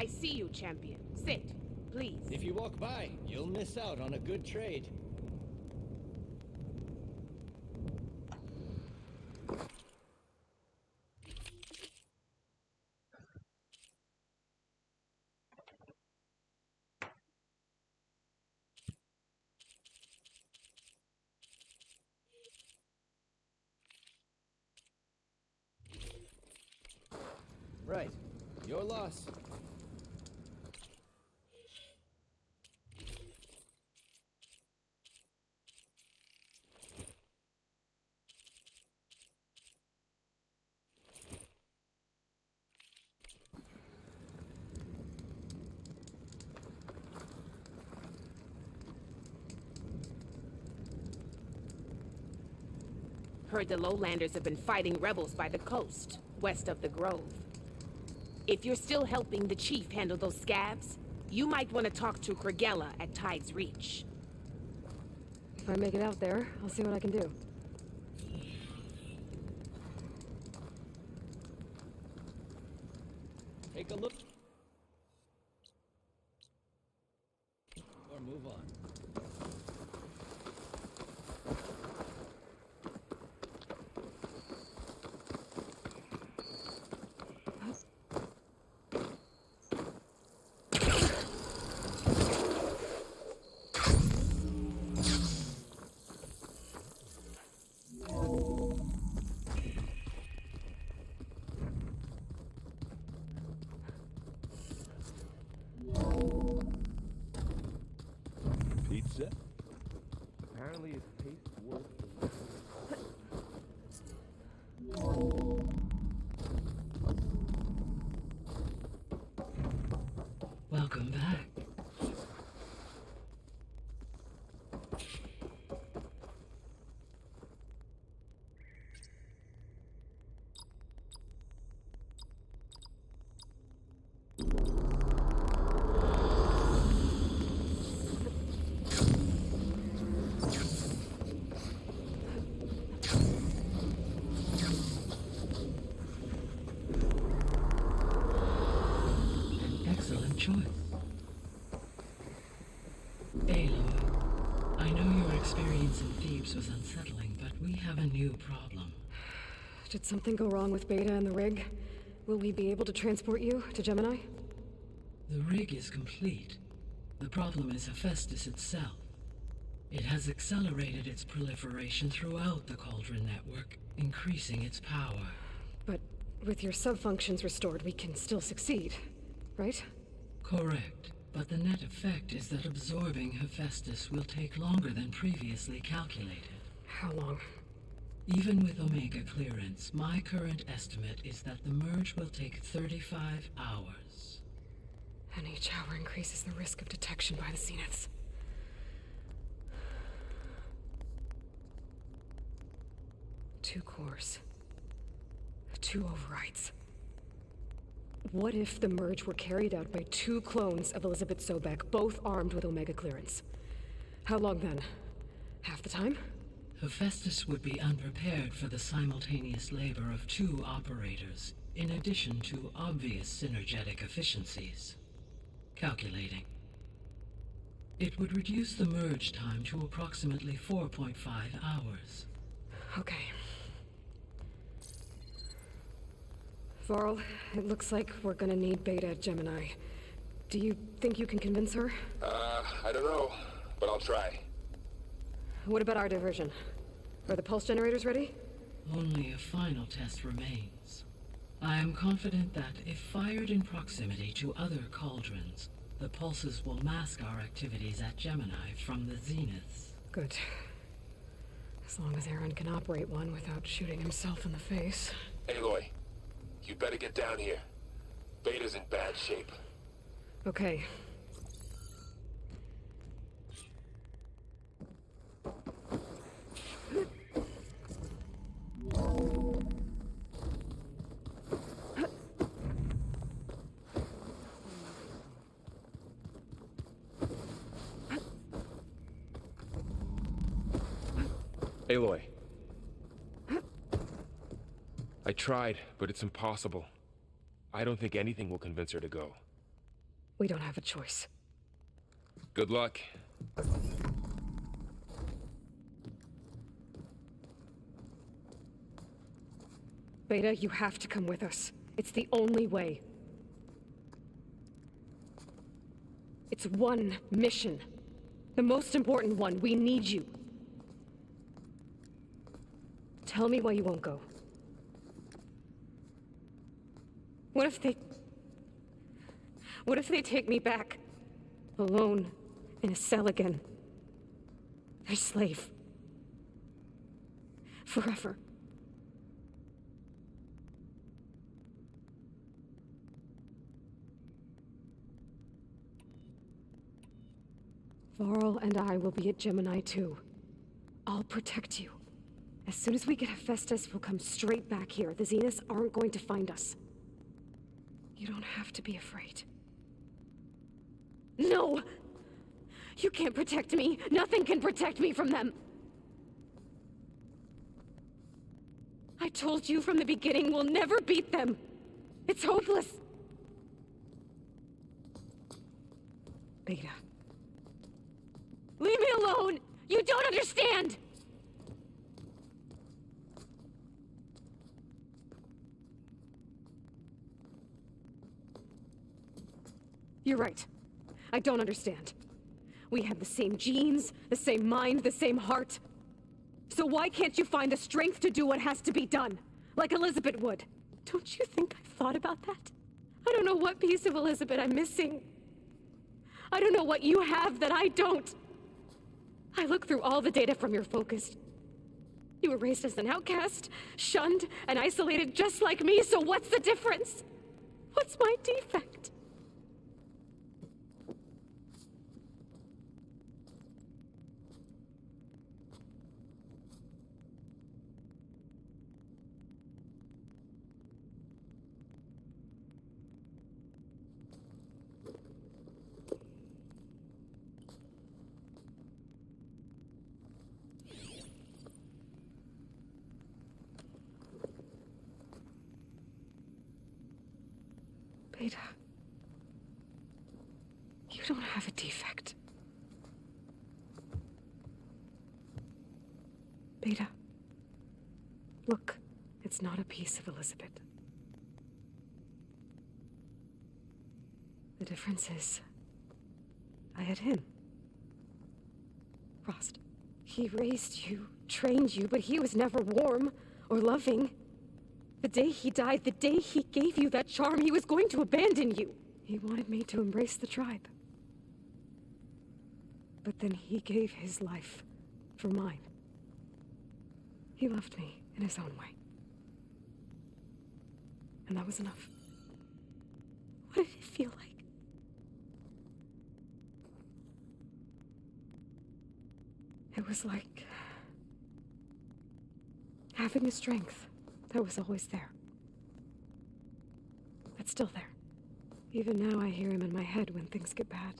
I see you, champion. Sit, please. If you walk by, you'll miss out on a good trade. Right. Your loss. Heard the lowlanders have been fighting rebels by the coast, west of the grove. If you're still helping the chief handle those scabs, you might want to talk to Kragella at Tide's Reach. If I make it out there, I'll see what I can do. Take a look. Or move on. Pizza? Apparently it tastes worse than Welcome back. Excellent choice. Aloy, I know your experience in Thebes was unsettling, but we have a new problem. Did something go wrong with Beta and the rig? Will we be able to transport you to Gemini? The rig is complete. The problem is Hephaestus itself. It has accelerated its proliferation throughout the Cauldron network, increasing its power. But with your sub-functions restored, we can still succeed, right? Correct. But the net effect is that absorbing Hephaestus will take longer than previously calculated. How long? Even with Omega clearance, my current estimate is that the merge will take 35 hours. And each hour increases the risk of detection by the Zeniths. Two cores. Two overrides. What if the merge were carried out by two clones of Elizabeth Sobek, both armed with Omega clearance? How long then? Half the time? Hephaestus would be unprepared for the simultaneous labor of two operators, in addition to obvious synergetic efficiencies. Calculating. It would reduce the merge time to approximately 4.5 hours. Okay. Varl, it looks like we're gonna need Beta at Gemini. Do you think you can convince her? I don't know, but I'll try. What about our diversion? Are the pulse generators ready? Only a final test remains. I am confident that if fired in proximity to other cauldrons, the pulses will mask our activities at Gemini from the Zeniths. Good. As long as Aaron can operate one without shooting himself in the face. Aloy, you better get down here. Beta's in bad shape. Okay. Aloy. I tried, but it's impossible. I don't think anything will convince her to go. We don't have a choice. Good luck. Beta, you have to come with us. It's the only way. It's one mission. The most important one. We need you. Tell me why you won't go. What if they take me back? Alone, in a cell again. Their slave. Forever. Varl and I will be at Gemini too. I'll protect you. As soon as we get Hephaestus, we'll come straight back here. The Zeniths aren't going to find us. You don't have to be afraid. No! You can't protect me. Nothing can protect me from them. I told you from the beginning we'll never beat them. It's hopeless. Beta. Leave me alone! You don't understand! You're right. I don't understand. We have the same genes, the same mind, the same heart. So why can't you find the strength to do what has to be done? Like Elizabeth would. Don't you think I've thought about that? I don't know what piece of Elizabeth I'm missing. I don't know what you have that I don't. I look through all the data from your focus. You were raised as an outcast, shunned, and isolated just like me, so what's the difference? What's my defect? Beta, you don't have a defect. Beta, look, it's not a piece of Elizabeth. The difference is, I had him. Frost. He raised you, trained you, but he was never warm or loving. The day he died, the day he gave you that charm, he was going to abandon you. He wanted me to embrace the tribe. But then he gave his life for mine. He loved me in his own way. And that was enough. What did it feel like? It was like having a strength that was always there. That's still there. Even now I hear him in my head when things get bad.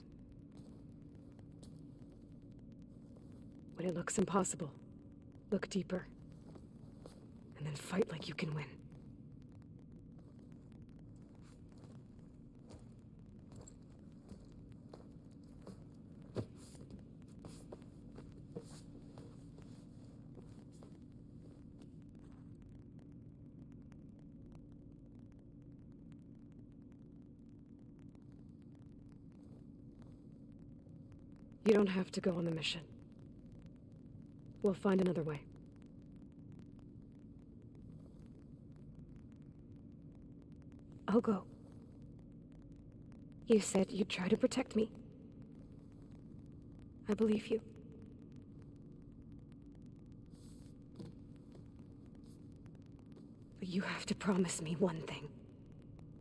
When it looks impossible, look deeper. And then fight like you can win. You don't have to go on the mission. We'll find another way. I'll go. You said you'd try to protect me. I believe you. But you have to promise me one thing.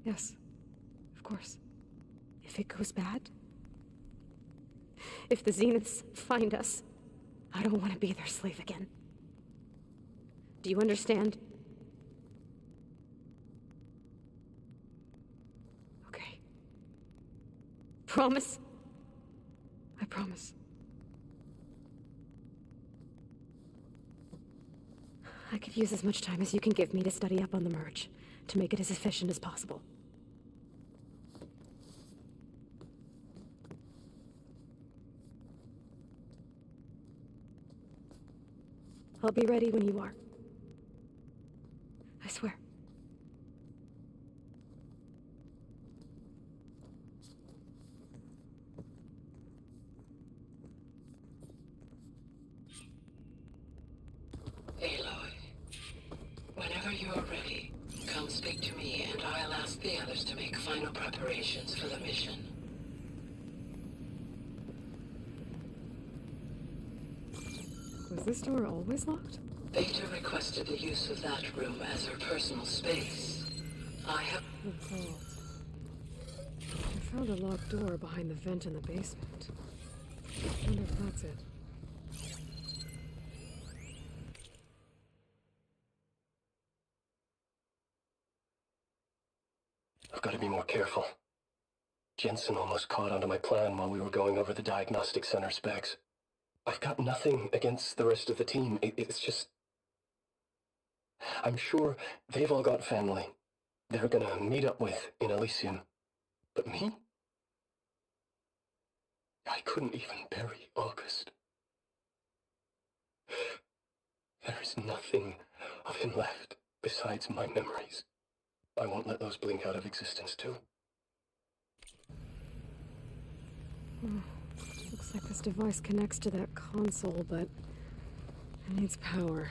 Yes, of course. If it goes bad, if the Zeniths find us, I don't want to be their slave again. Do you understand? Okay. Promise? I promise. I could use as much time as you can give me to study up on the merge, to make it as efficient as possible. I'll be ready when you are. I swear. Aloy, whenever you are ready, come speak to me and I'll ask the others to make final preparations for the mission. Was this door always locked? Beta requested the use of that room as her personal space. I have... The vault. I found a locked door behind the vent in the basement. I wonder if that's it. I've got to be more careful. Jensen almost caught onto my plan while we were going over the diagnostic center specs. I've got nothing against the rest of the team. It's just... I'm sure they've all got family they're gonna meet up with in Elysium. But me? I couldn't even bury August. There is nothing of him left besides my memories. I won't let those blink out of existence too. Looks like this device connects to that console, but it needs power.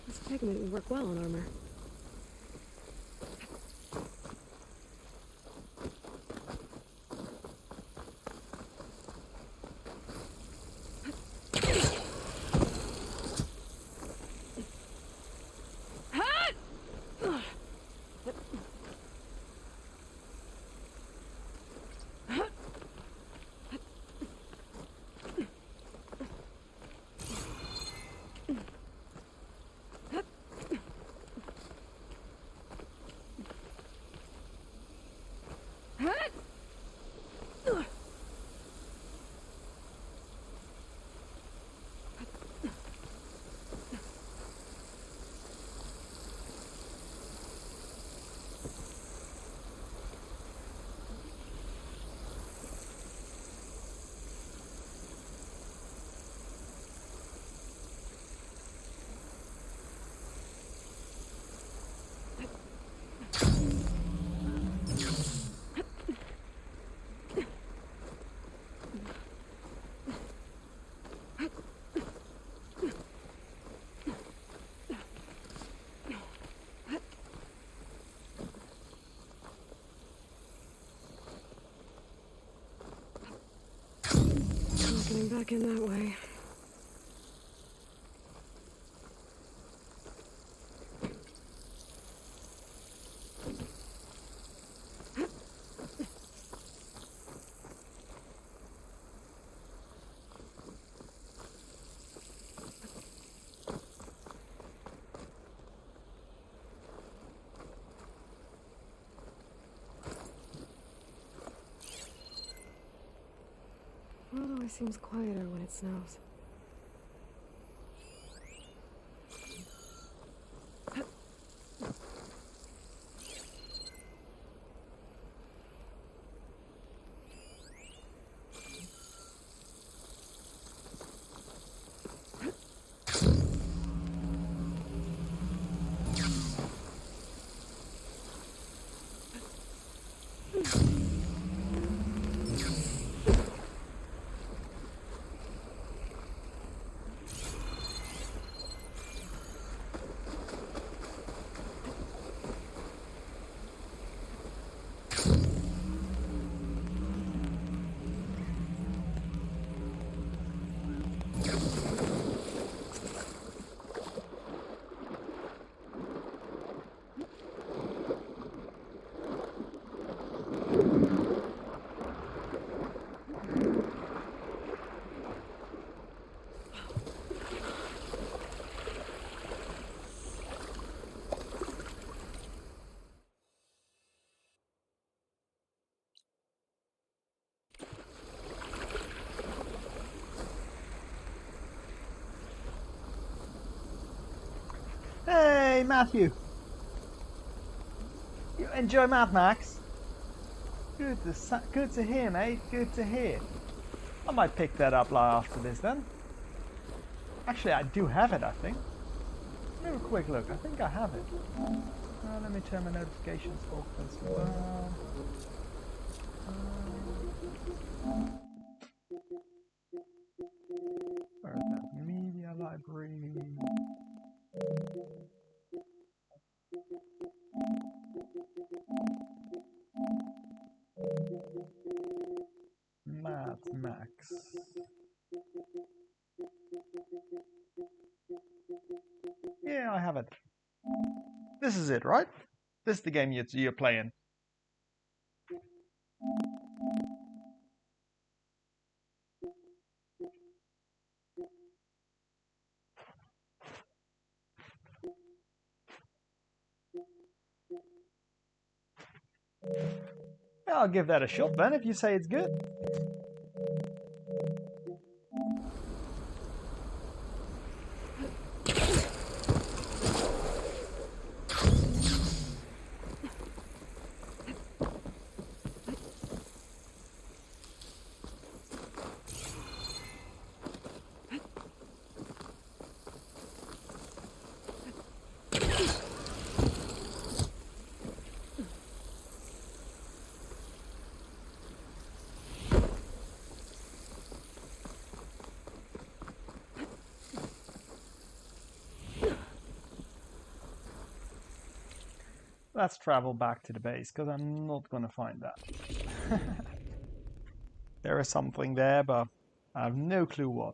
This pigment would work well on armor. Not getting back in that way. World always seems quieter when it snows. Hey, Matthew. You enjoy Mad Max? Good to hear, mate. Good to hear. I might pick that up after this then. Actually, I do have it, I think. Let me have a quick look. I think I have it. Let me turn my notifications off as well. Where is that? Media library. Mad Max. Yeah, I have it. This is it, right? This is the game you're playing. Yeah, I'll give that a shot then if you say it's good. Let's travel back to the base, because I'm not going to find that. There is something there, but I have no clue what.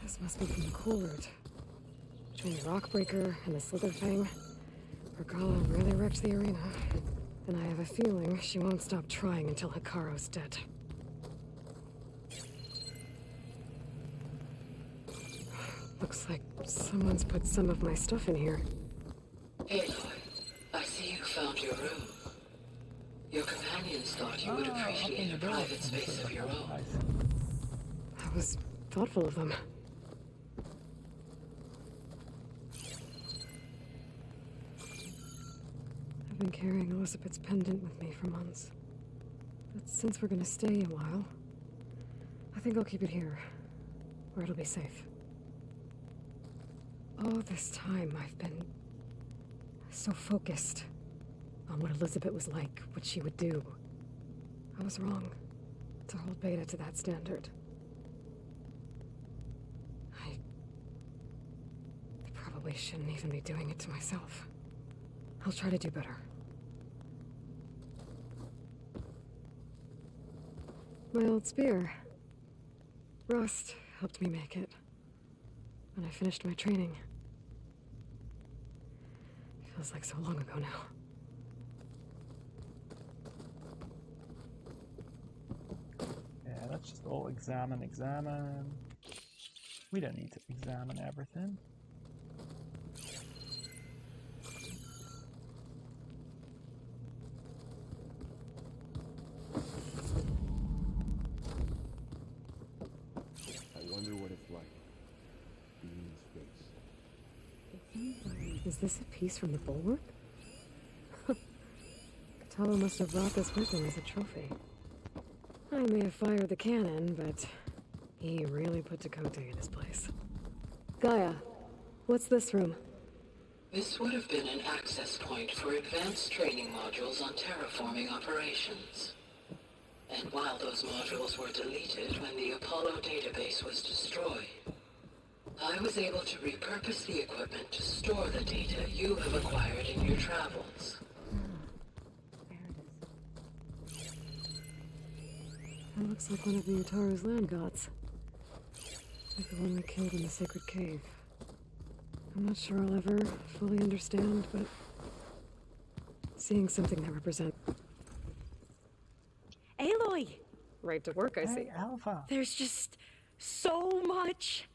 This must be from the Coolert. Between the Rockbreaker and the Slither Fang, Regala really wrecked the arena. And I have a feeling she won't stop trying until Hikaru's dead. Looks like someone's put some of my stuff in here. Aloy, I see you found your room. Your companions thought you would appreciate a private space of your own. That was thoughtful of them. I've been carrying Elizabeth's pendant with me for months. But since we're gonna stay a while, I think I'll keep it here, where it'll be safe. All this time I've been so focused on what Elizabeth was like, what she would do. I was wrong to hold Beta to that standard. I probably shouldn't even be doing it to myself. I'll try to do better. My old spear. Rust helped me make it. When I finished my training. Feels like so long ago now. Yeah, let's just all examine. We don't need to examine everything. I wonder what it's like being in space. Is this a piece from the bulwark? Katalo must have brought this with him as a trophy. I may have fired the cannon, but he really put Dakota in his place. Gaia, what's this room? This would have been an access point for advanced training modules on terraforming operations. And while those modules were deleted when the Apollo database was destroyed, I was able to repurpose the equipment to store the data you have acquired in your travels. That looks like one of the Utaru's land gods. Like the one we killed in the sacred cave. I'm not sure I'll ever fully understand, but seeing something that represents... Aloy! Right to work, I see. Hey, Alpha. There's just so much.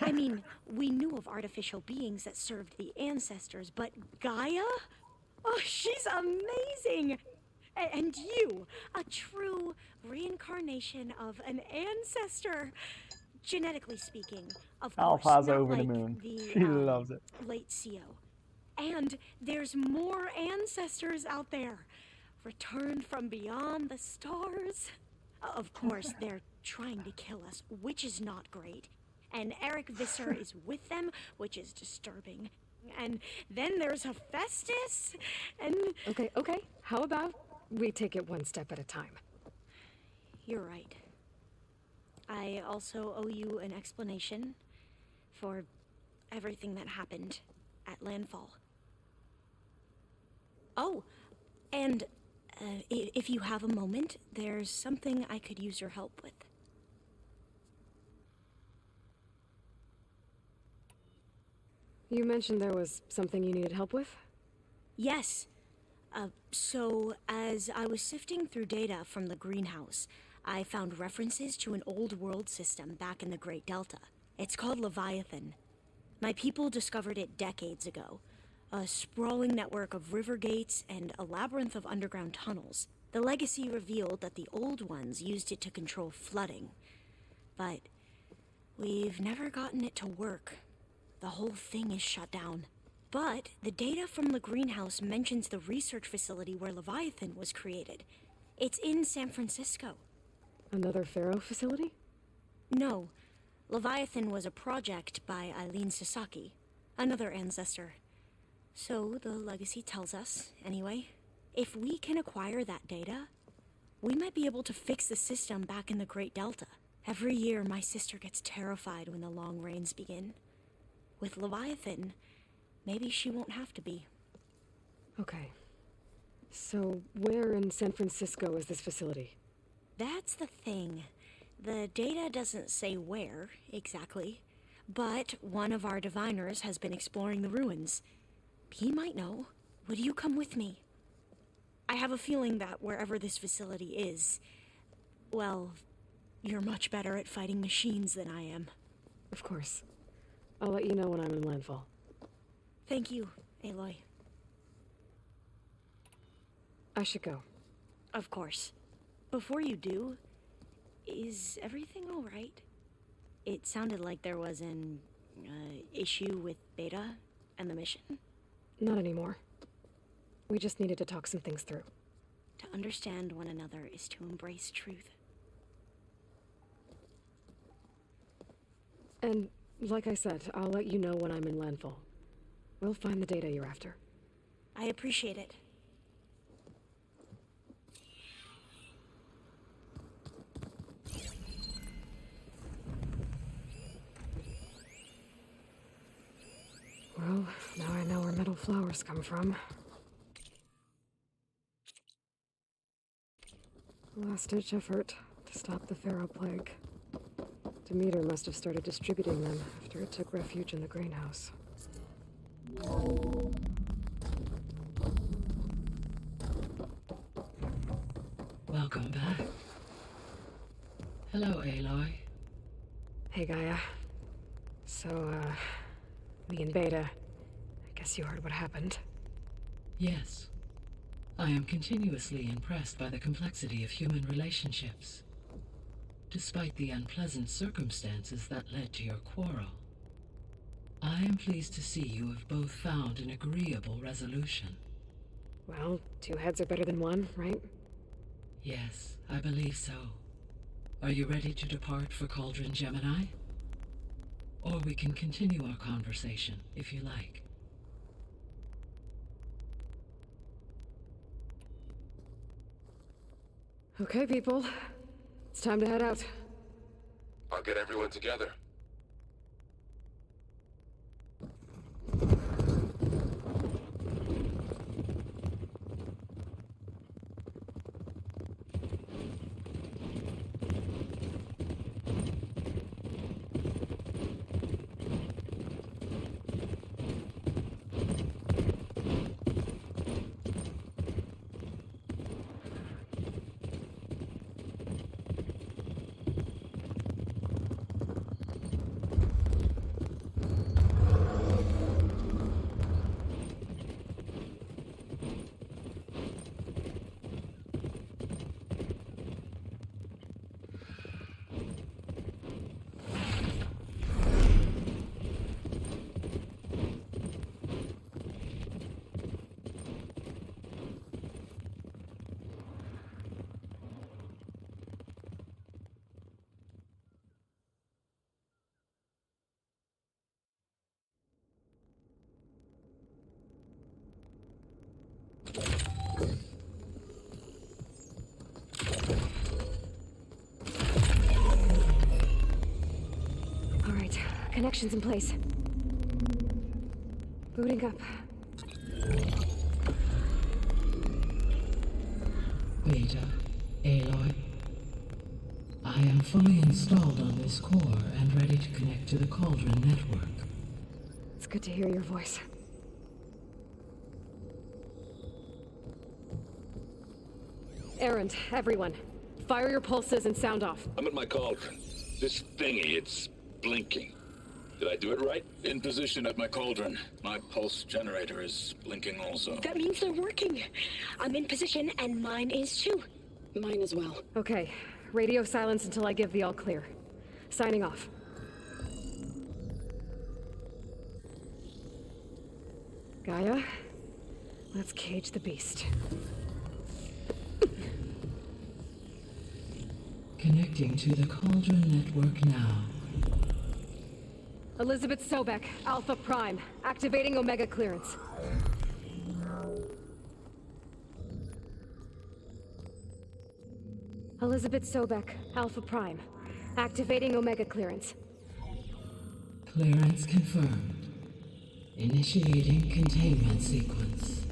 I mean, we knew of artificial beings that served the ancestors, but Gaia? Oh, she's amazing! And you, a true reincarnation of an ancestor. Genetically speaking, of course, Alpha's not over the like moon. the, She loves it. late CO. And there's more ancestors out there, returned from beyond the stars. Of course, they're trying to kill us, which is not great. And Eric Visser is with them, which is disturbing. And then there's Hephaestus, and... Okay. How about we take it one step at a time? You're right. I also owe you an explanation for everything that happened at Landfall. Oh, and if you have a moment, there's something I could use your help with. You mentioned there was something you needed help with? Yes. So, as I was sifting through data from the greenhouse, I found references to an old world system back in the Great Delta. It's called Leviathan. My people discovered it decades ago. A sprawling network of river gates and a labyrinth of underground tunnels. The legacy revealed that the old ones used it to control flooding. But we've never gotten it to work. The whole thing is shut down. But the data from the greenhouse mentions the research facility where Leviathan was created. It's in San Francisco. Another Pharaoh facility? No. Leviathan was a project by Eileen Sasaki, another ancestor. So the legacy tells us, anyway, if we can acquire that data, we might be able to fix the system back in the Great Delta. Every year, my sister gets terrified when the long rains begin. With Leviathan, maybe she won't have to be. Okay. So, where in San Francisco is this facility? That's the thing. The data doesn't say where, exactly. But one of our diviners has been exploring the ruins. He might know. Would you come with me? I have a feeling that wherever this facility is, well, you're much better at fighting machines than I am. Of course. I'll let you know when I'm in landfall. Thank you, Aloy. I should go. Of course. Before you do, is everything all right? It sounded like there was an issue with Beta and the mission. Not anymore. We just needed to talk some things through. To understand one another is to embrace truth. And, like I said, I'll let you know when I'm in landfall. We'll find the data you're after. I appreciate it. Well, now I know where metal flowers come from. Last-ditch effort. To stop the Pharaoh plague. Demeter must have started distributing them after it took refuge in the greenhouse. Welcome back. Hello, Aloy. Hey, Gaia. So, me and Beta, I guess you heard what happened. Yes. I am continuously impressed by the complexity of human relationships. Despite the unpleasant circumstances that led to your quarrel, I am pleased to see you have both found an agreeable resolution. Well, 2 heads are better than 1, right? Yes, I believe so. Are you ready to depart for Cauldron Gemini? Or we can continue our conversation, if you like. Okay, people. It's time to head out. I'll get everyone together. All right, connections in place. Booting up. Beta, Aloy. I am fully installed on this core and ready to connect to the Cauldron network. It's good to hear your voice. Errand, everyone. Fire your pulses and sound off. I'm at my cauldron. This thingy, it's blinking. Did I do it right? In position at my cauldron. My pulse generator is blinking also. That means they're working. I'm in position, and mine is too. Mine as well. Okay, radio silence until I give the all clear. Signing off. Gaia, let's cage the beast. Connecting to the Cauldron network now. Elizabeth Sobek, Alpha Prime, activating Omega clearance. Elizabeth Sobek, Alpha Prime, activating Omega clearance. Clearance confirmed. Initiating containment sequence.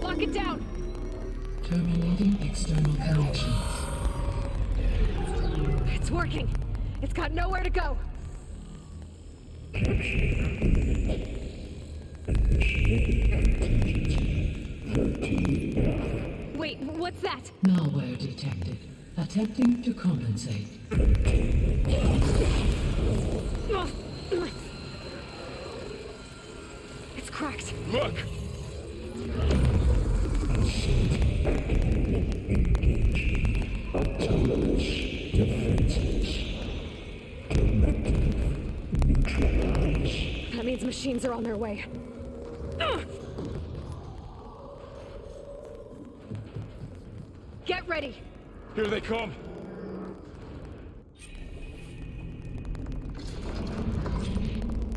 Lock it down! Terminating external connections. It's working! It's got nowhere to go! Wait, what's that? Malware detected. Attempting to compensate. It's cracked. Look! That means machines are on their way. Get ready! Here they come!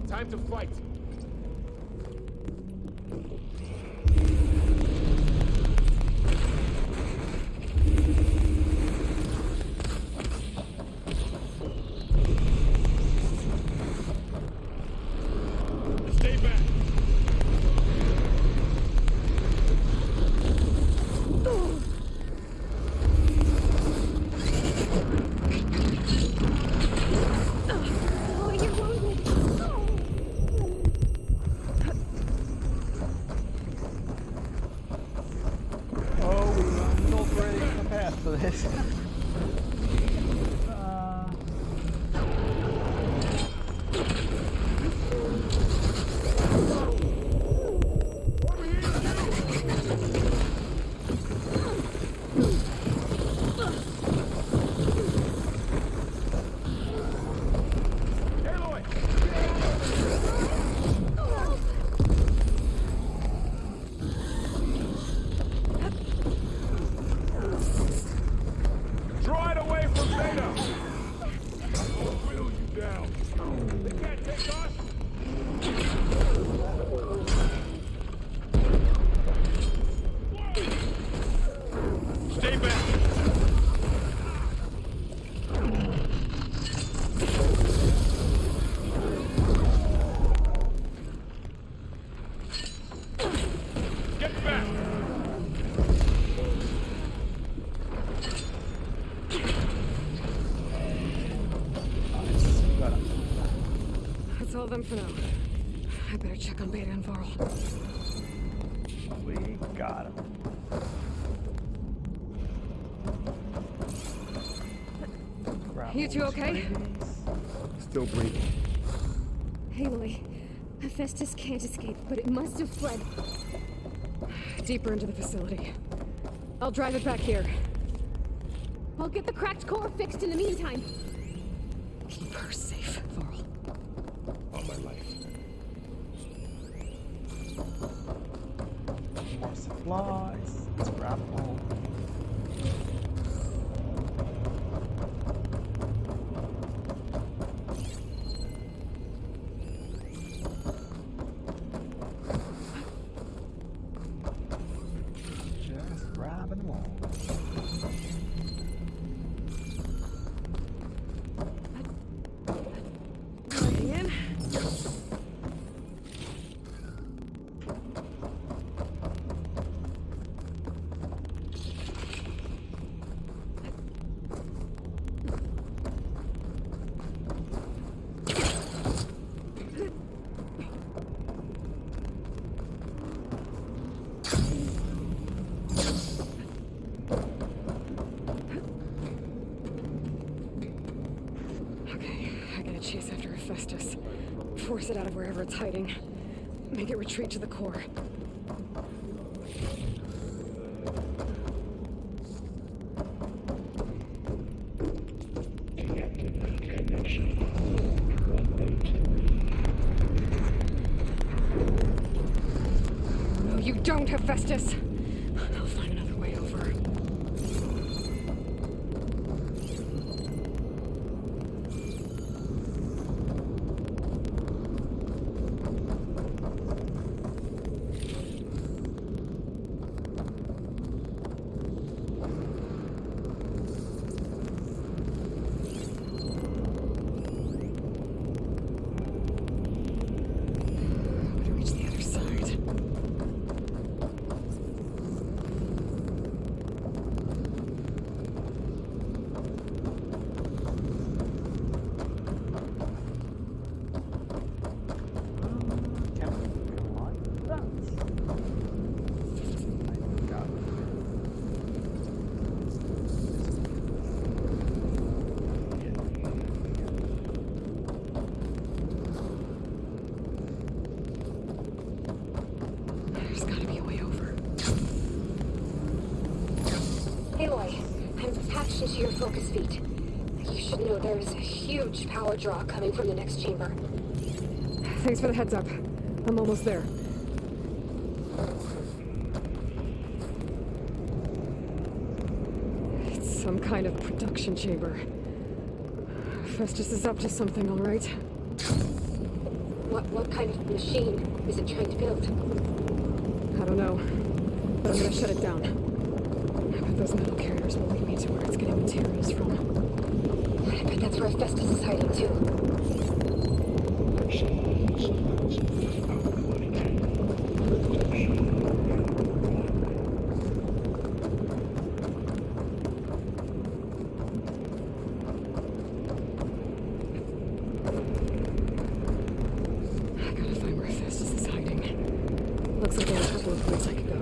Time to fight! all of them for now. I better check on Beta and Varl. We got him. You two okay? Still breathing. Aloy, Hephaestus can't escape, but it must have fled. Deeper into the facility. I'll drive it back here. I'll get the cracked core fixed in the meantime. Keep her safe, Varl. On my life. More supplies. Let's grab them all. Just grabbing them all. Loading in. Okay, I gotta chase after Hephaestus. Force it out of wherever it's hiding. Make it retreat to the core. No, you don't, Hephaestus! I'll find another way over. To reach the other side. There's gotta be a way over. Aloy, I'm patched into your focus feed. You should know there's a huge power draw coming from the next chamber. Thanks for the heads up. I'm almost there. It's some kind of production chamber. Festus is up to something, all right? What kind of machine is it trying to build? I don't know, but I'm gonna shut it down. I bet those metal carriers will lead me to where it's getting materials from. I bet that's where Hephaestus is hiding too. I gotta find where Hephaestus is hiding. Looks like there are a couple of places I could go.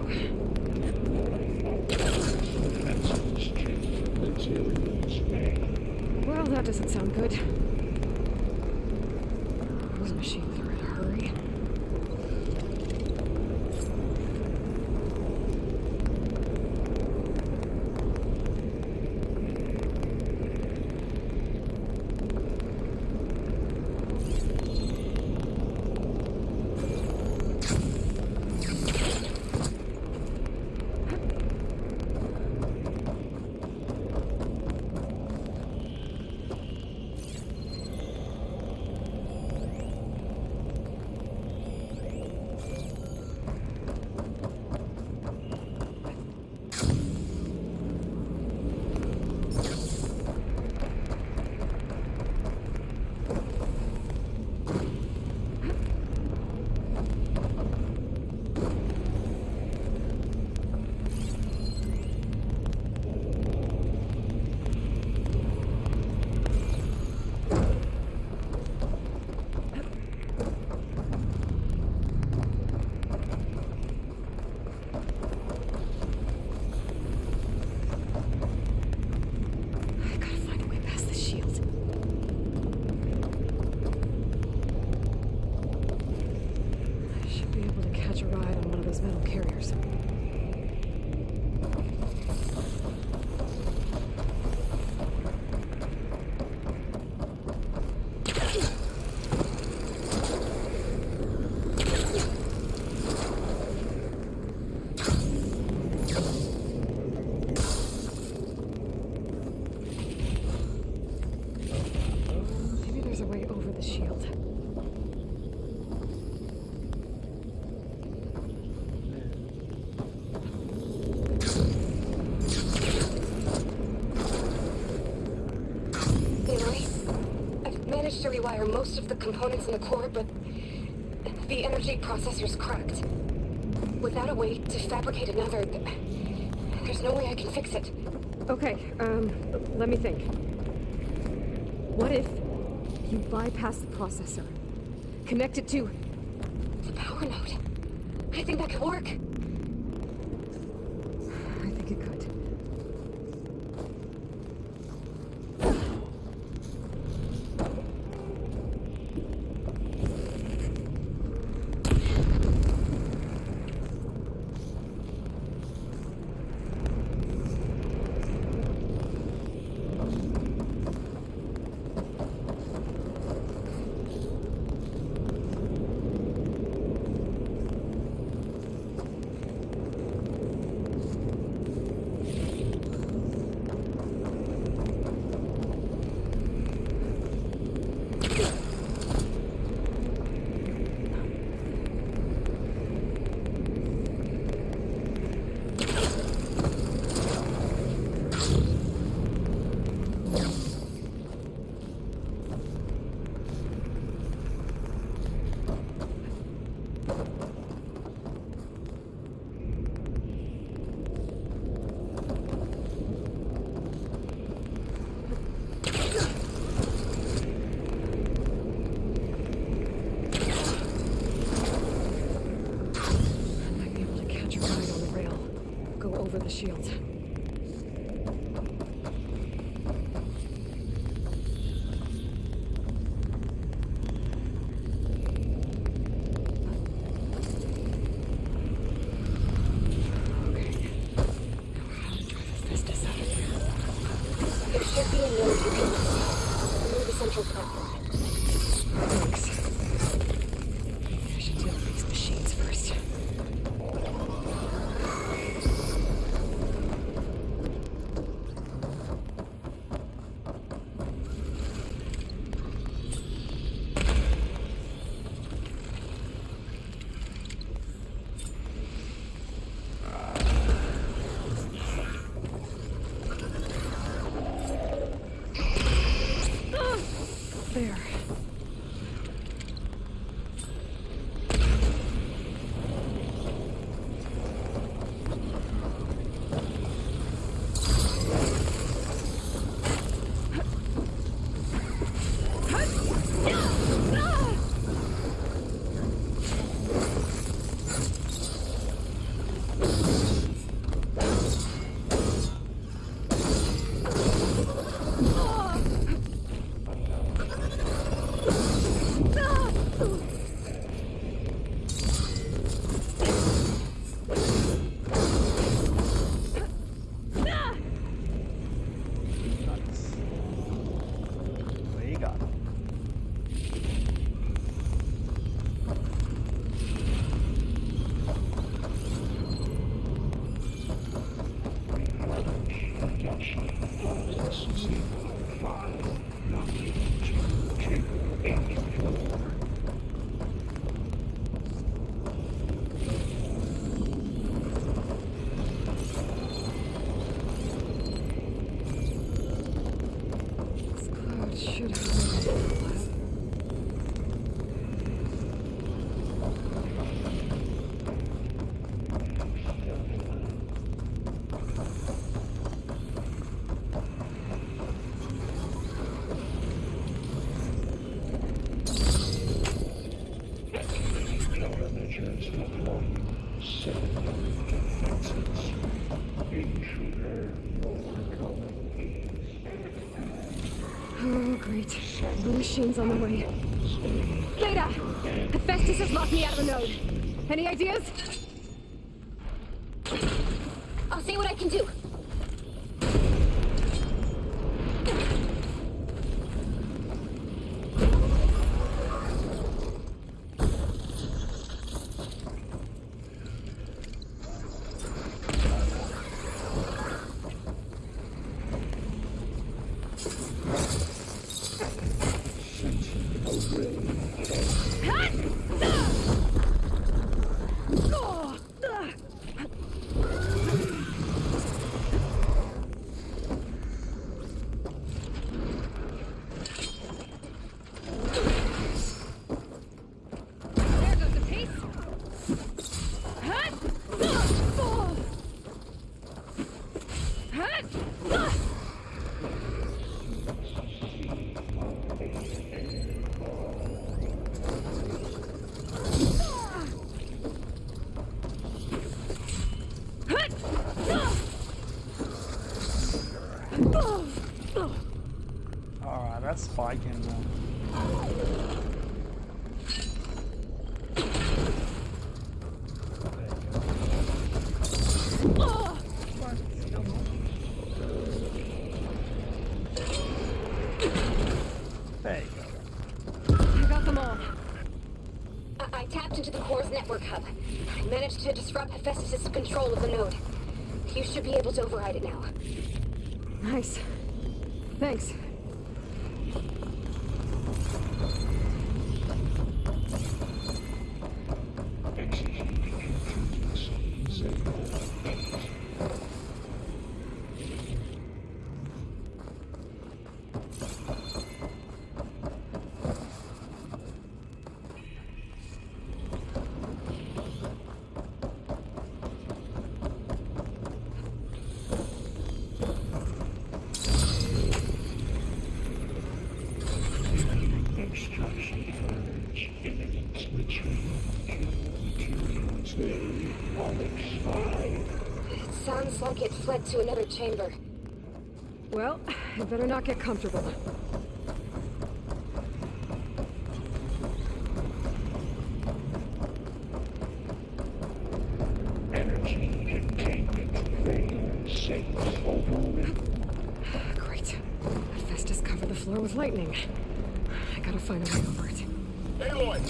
Well, that doesn't sound good. Those machines are in a hurry. managed to rewire most of the components in the core, but the energy processor's cracked. Without a way to fabricate another, there's no way I can fix it. Okay, let me think. What if you bypass the processor? Connect it to... The power node. I think that could work. I think it could. Over the shield. There should be a node you can near the central platform. Thanks. I should deal with these machines first. There. Oh, great. The machine's on the way. Beta! Hephaestus has locked me out of the node. Any ideas? I'll see what I can do. that's spiking. There you go. I got them all. I tapped into the core's network hub. I managed to disrupt Hephaestus' control of the node. You should be able to override it now. Nice. Thanks. It sounds like it fled to another chamber. Well, I better not get comfortable. Great. Hephaestus covered the floor with lightning. I gotta find a way over it. Aloy,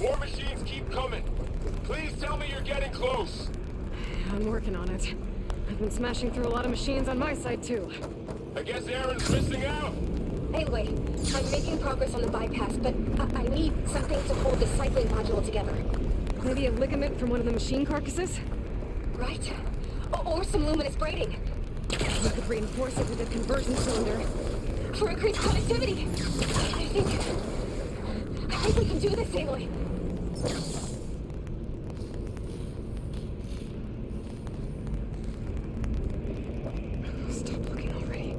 more machines keep coming. Please tell me you're getting close. I'm working on it. I've been smashing through a lot of machines on my side, too. I guess Aaron's missing out. Anyway, I'm making progress on the bypass, but I need something to hold the cycling module together. Maybe a ligament from one of the machine carcasses? Right? Or some luminous braiding. We could reinforce it with a conversion cylinder. For increased connectivity. I think we can do this, Aloy. Stop looking already.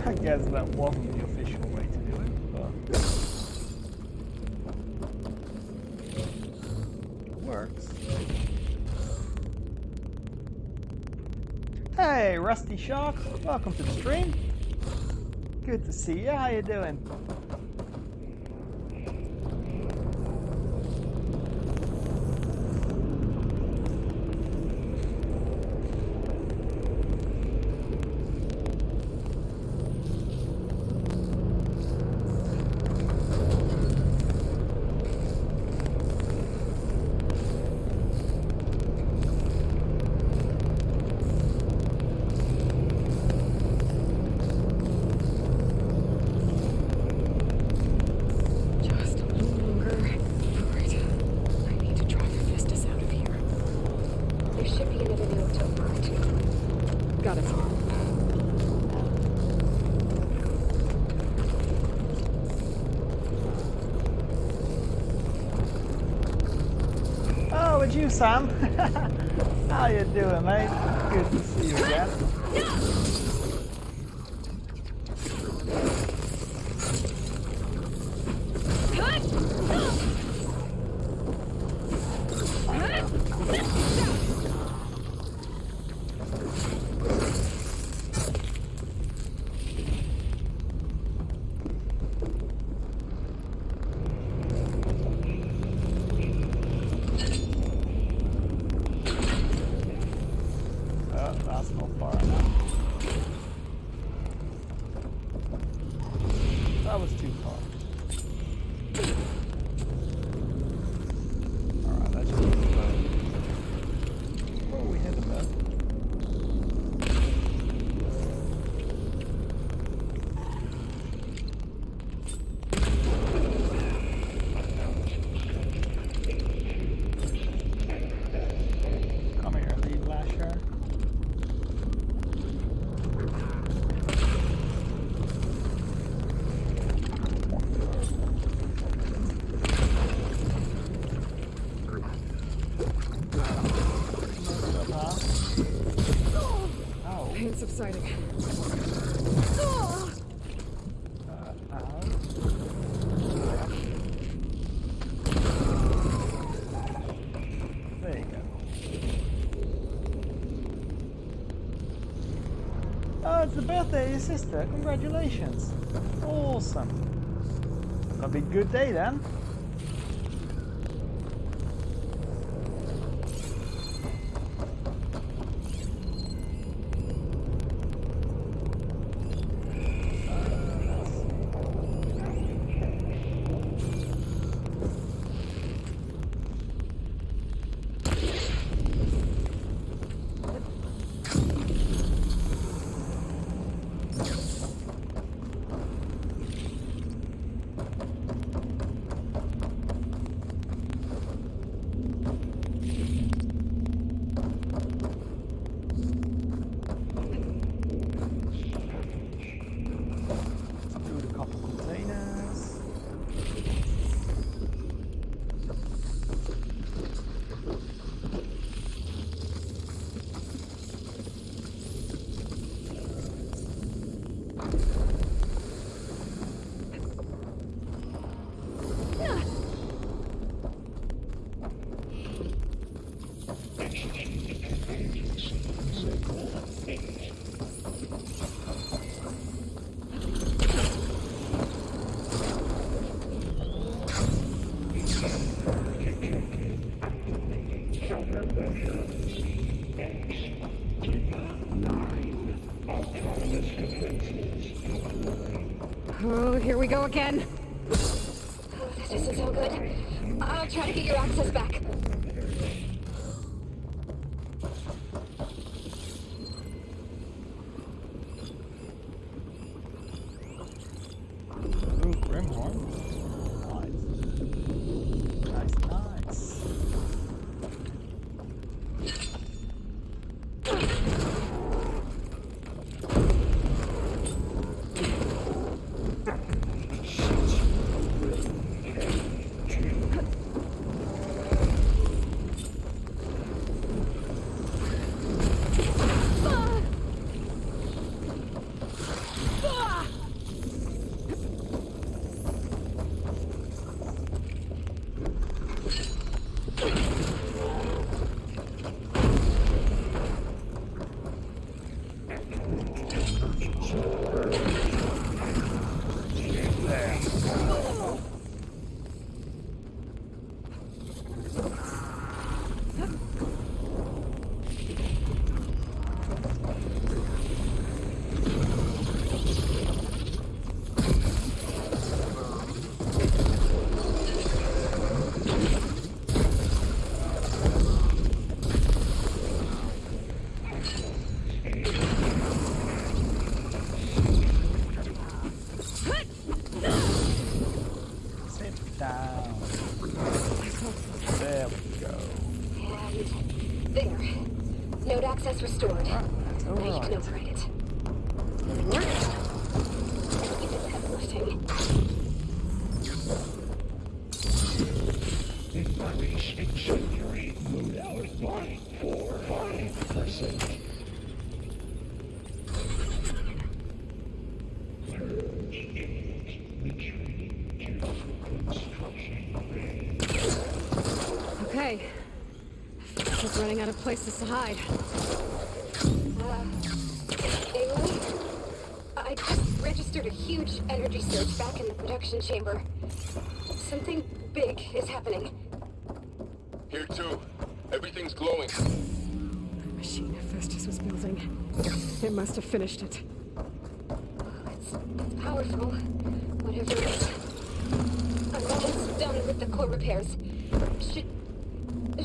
I guess that wasn't the official way to do it, but it works. Hey, Rusty Shark, welcome to the stream. Good to see you. How you doing? You, Sam. How you doing, mate? Good to see you again. There you go. Oh, it's the birthday of your sister. Congratulations. Awesome. Gonna be a good day then. Oh, here we go again. This isn't so good. I'll try to get your access back. Ooh, Grimhorn. Nice. Nice. Access restored. Now you can override it. Keep it heavy lifting. Incendiary modality 4-5%. Okay. Just running out of places to hide. Aloy? I just registered a huge energy surge back in the production chamber. Something big is happening. Here too. Everything's glowing. The machine Hephaestus was building. It must have finished it. It's powerful. Whatever it is. I'm almost done with the core repairs.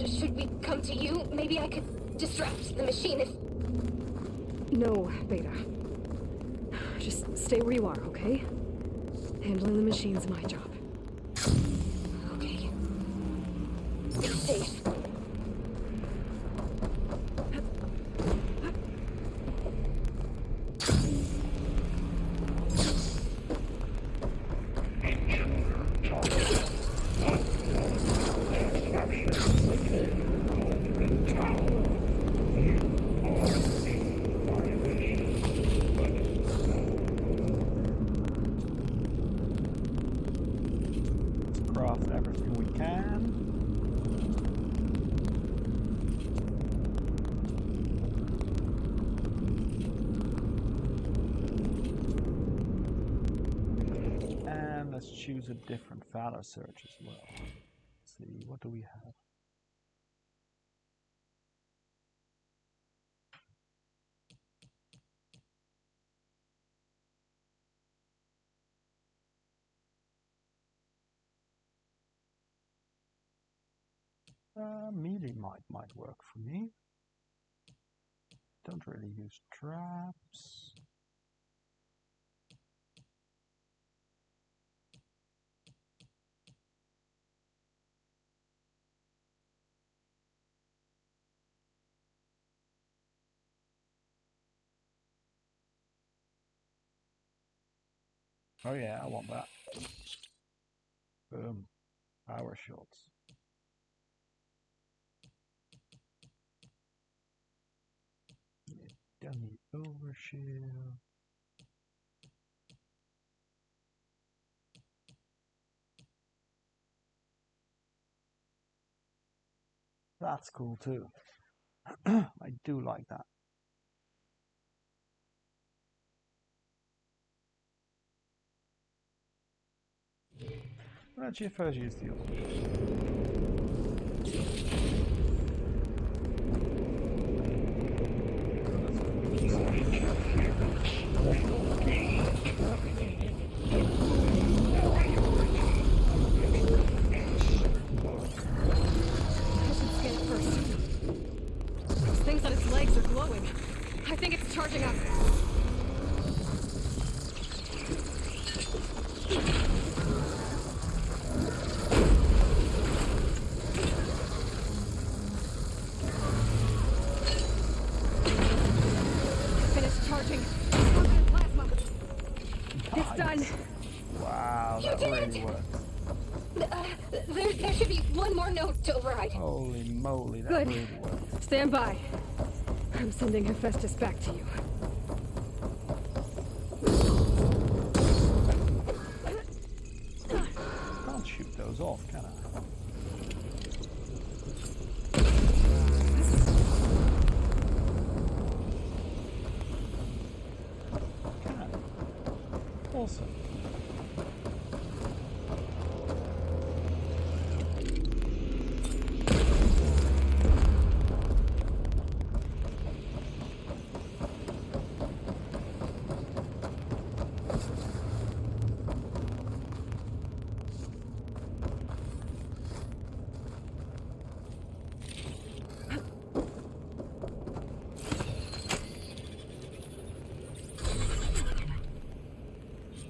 Should we come to you? Maybe I could distract the machine if... No, Beta. Just stay where you are, okay? Handling the machine's my job. Okay. Be safe. choose a different valor search as well. Let's see, what do we have? Melee might work for me. Don't really use traps. Oh yeah, I want that. Boom. Power shots. Dummy overshield. That's cool too. I do like that. Let's first use the other Things on its legs are glowing. I think it's charging up. Finished charging. Plasma. It's done. Wow, that really worked. There should be one more note to override. Holy moly, that Good. really worked. Stand by. I'm sending Hephaestus back to you. Can't shoot those off, can I? Can. Awesome.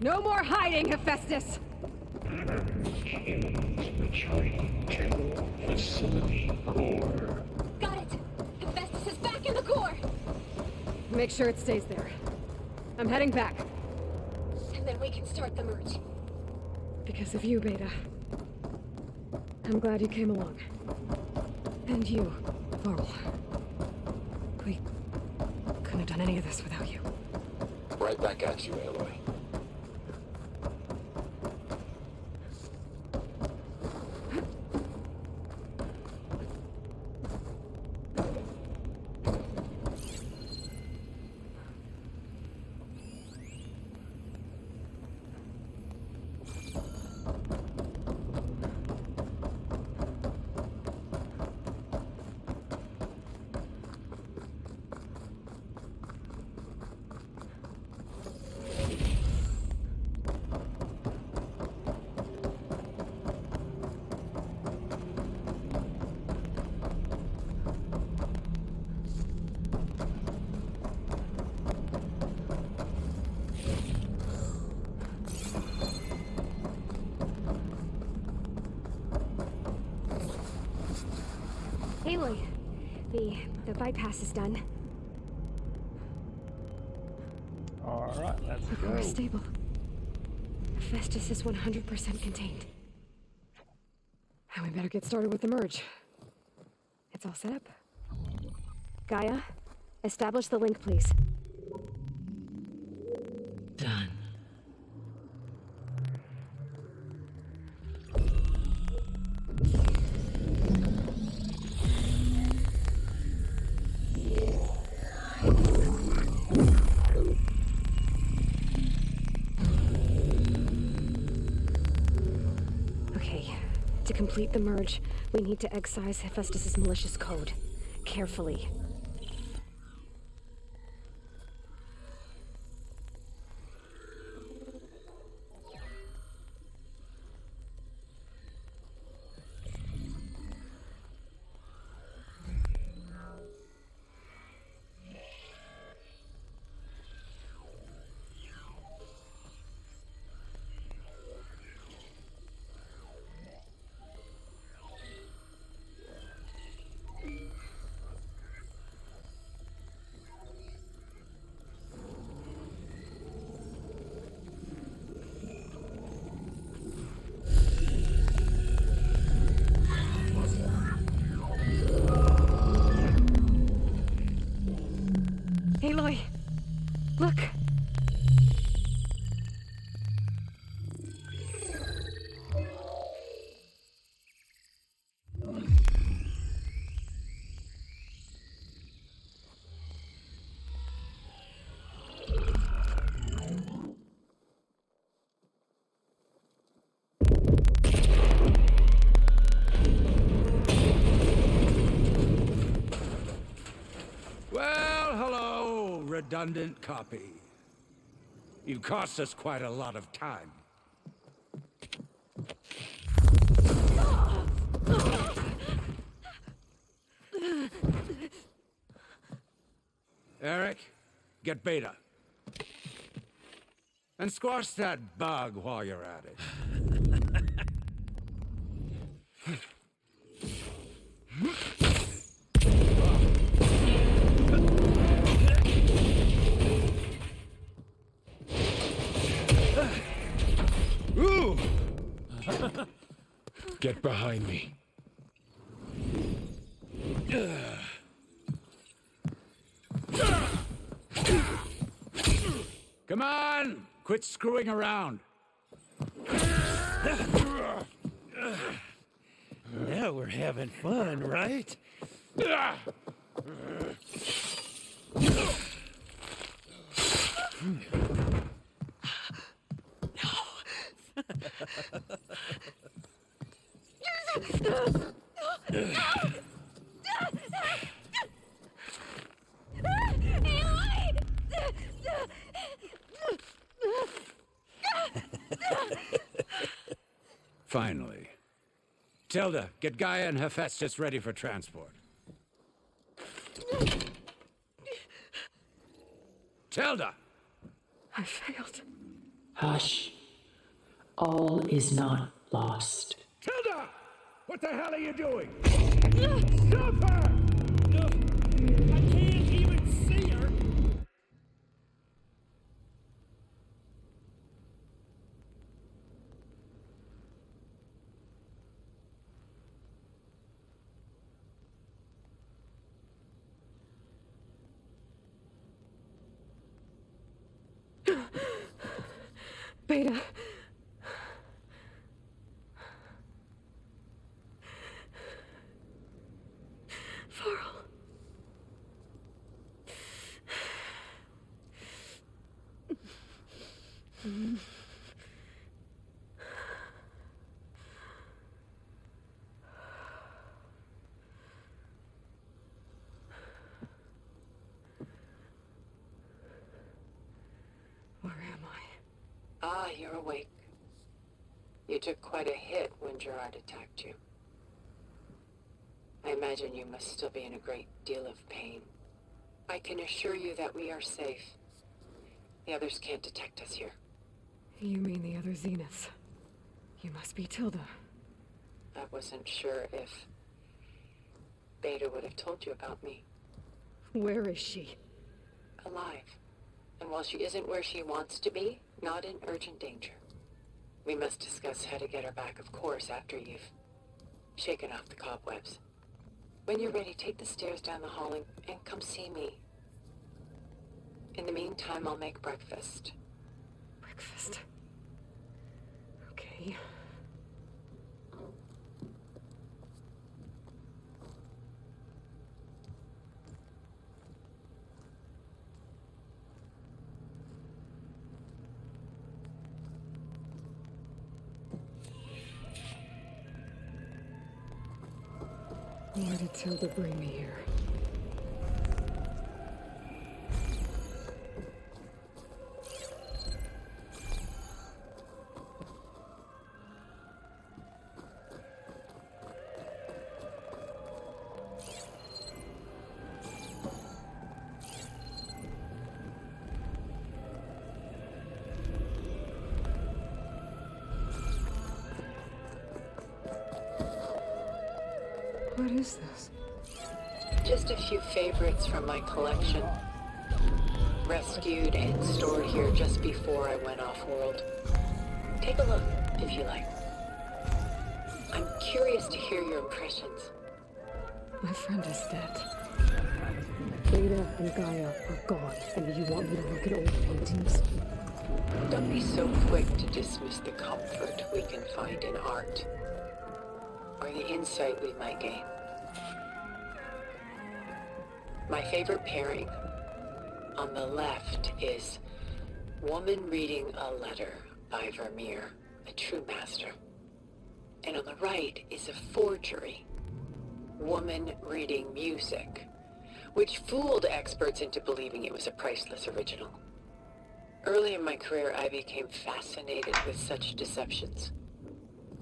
No more hiding, Hephaestus! Returning to facility core. Got it! Hephaestus is back in the core! Make sure it stays there. I'm heading back. And then we can start the merge. Because of you, Beta. I'm glad you came along. And you, Varl. We couldn't have done any of this without you. Right back at you, Aloy. Aloy, the bypass is done. Alright, let's The go. core is stable. Hephaestus is 100% contained. And we better get started with the merge. It's all set up. Gaia, establish the link, please. Done. complete the merge, we need to excise Hephaestus's malicious code. Carefully. Aloy! Look! Well, hello, redundant copy. You cost us quite a lot of time. Eric, get Beta. And squash that bug while you're at it. Ooh! Get behind me. Come on! Quit screwing around. Now we're having fun, right? Finally. Tilda, get Gaia and Hephaestus ready for transport. Tilda! I failed. Hush. All is not lost. Tilda! What the hell are you doing? Stop her! I can't even see her! Beta. Varl. Where am I? Ah, you're awake. You took quite a hit when Gerard attacked you. I imagine you must still be in a great deal of pain. I can assure you that we are safe. The others can't detect us here. You mean the other Zeniths? You must be Tilda. I wasn't sure if Beta would have told you about me. Where is she? Alive. And while she isn't where she wants to be, not in urgent danger. We must discuss how to get her back, of course, after you've shaken off the cobwebs. When you're ready, take the stairs down the hall and come see me. In the meantime, I'll make breakfast. Breakfast. Okay. Why did Tilda bring me here? What is this? Just a few favorites from my collection. Rescued and stored here just before I went off-world. Take a look, if you like. I'm curious to hear your impressions. My friend is dead. Beta and Gaia are gone, and you want me to look at old paintings? Don't be so quick to dismiss the comfort we can find in art, or the insight we might gain. My favorite pairing on the left is Woman Reading a Letter by Vermeer, a true master. And on the right is a forgery, Woman Reading Music, which fooled experts into believing it was a priceless original. Early in my career, I became fascinated with such deceptions.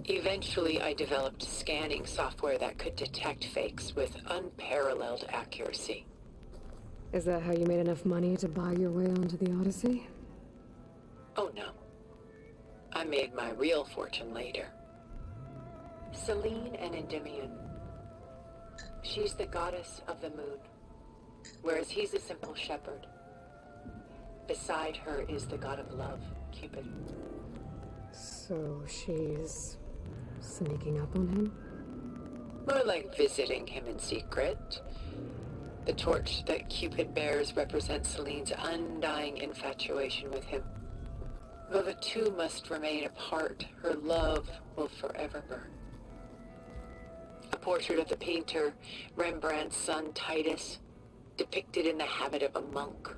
Eventually, I developed scanning software that could detect fakes with unparalleled accuracy. Is that how you made enough money to buy your way onto the Odyssey? Oh no. I made my real fortune later. Selene and Endymion. She's the goddess of the moon, whereas he's a simple shepherd. Beside her is the god of love, Cupid. So she's sneaking up on him? More like visiting him in secret. The torch that Cupid bears represents Selene's undying infatuation with him. Though the two must remain apart, her love will forever burn. A portrait of the painter, Rembrandt's son Titus, depicted in the habit of a monk.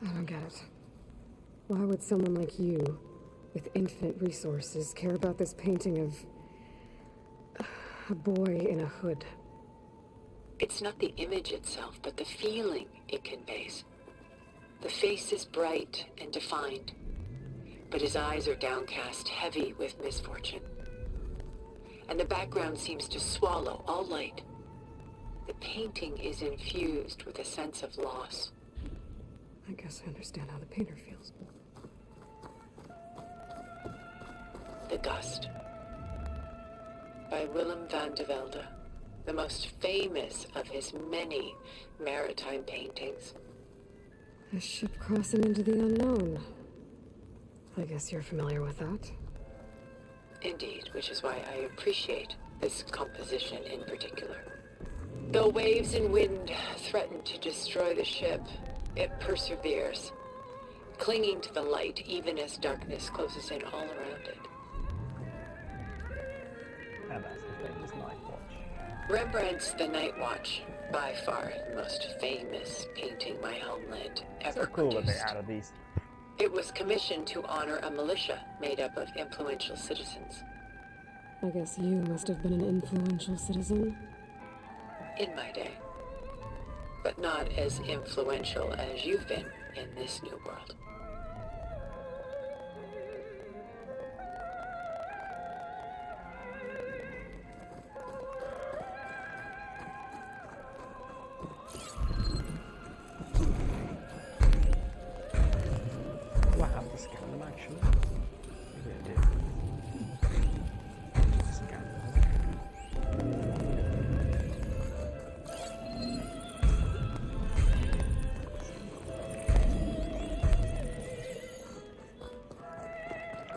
I don't get it. Why would someone like you, with infinite resources, care about this painting of a boy in a hood? It's not the image itself, but the feeling it conveys. The face is bright and defined, but his eyes are downcast, heavy with misfortune. And the background seems to swallow all light. The painting is infused with a sense of loss. I guess I understand how the painter feels. The Gust by Willem van de Velde, the most famous of his many maritime paintings. A ship crossing into the unknown. I guess you're familiar with that. Indeed, which is why I appreciate this composition in particular. Though waves and wind threaten to destroy the ship, it perseveres, clinging to the light even as darkness closes in all around it. And that's the famous Night Watch. Rembrandt's The Night Watch, by far the most famous painting my homeland ever So cool that they produced. added these. It was commissioned to honor a militia made up of influential citizens. I guess you must have been an influential citizen. In my day. But not as influential as you've been in this new world. Do I have to scan them actually? Maybe I do. Scan them.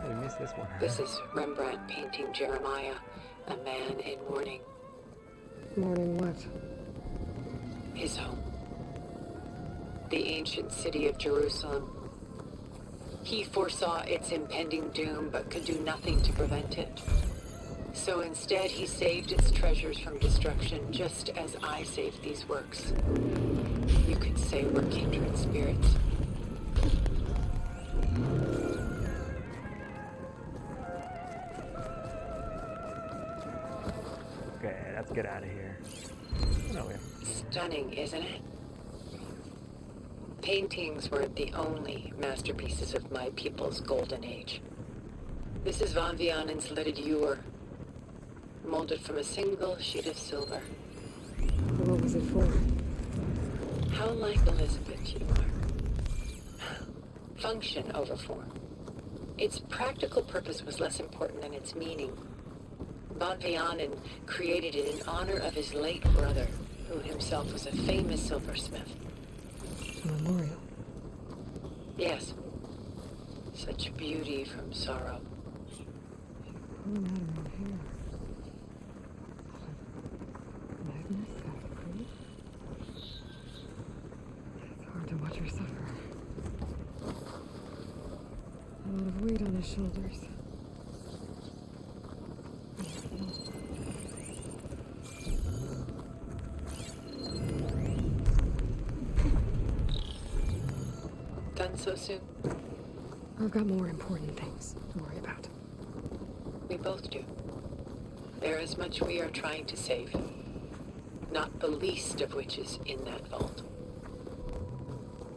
I missed this one. This is Rembrandt painting Jeremiah, a man in mourning. Mourning what? His home. The ancient city of Jerusalem. He foresaw its impending doom, but could do nothing to prevent it. So instead, he saved its treasures from destruction, just as I saved these works. You could say we're kindred spirits. Okay, that's get out of here. No, we have. Stunning, isn't it? Paintings weren't the only masterpieces of my people's golden age. This is Von Vianen's leaded ewer, molded from a single sheet of silver. What was it for? How like Elizabeth you are. Function over form. Its practical purpose was less important than its meaning. Von Vianen created it in honor of his late brother, who himself was a famous silversmith. Memorial. Yes. Such beauty from sorrow. Pulling out around here. Magnus got approved. It's hard to watch her suffer. A lot of weight on his shoulders. Done so soon? I've got more important things to worry about. We both do. There is much we are trying to save. Not the least of which is in that vault.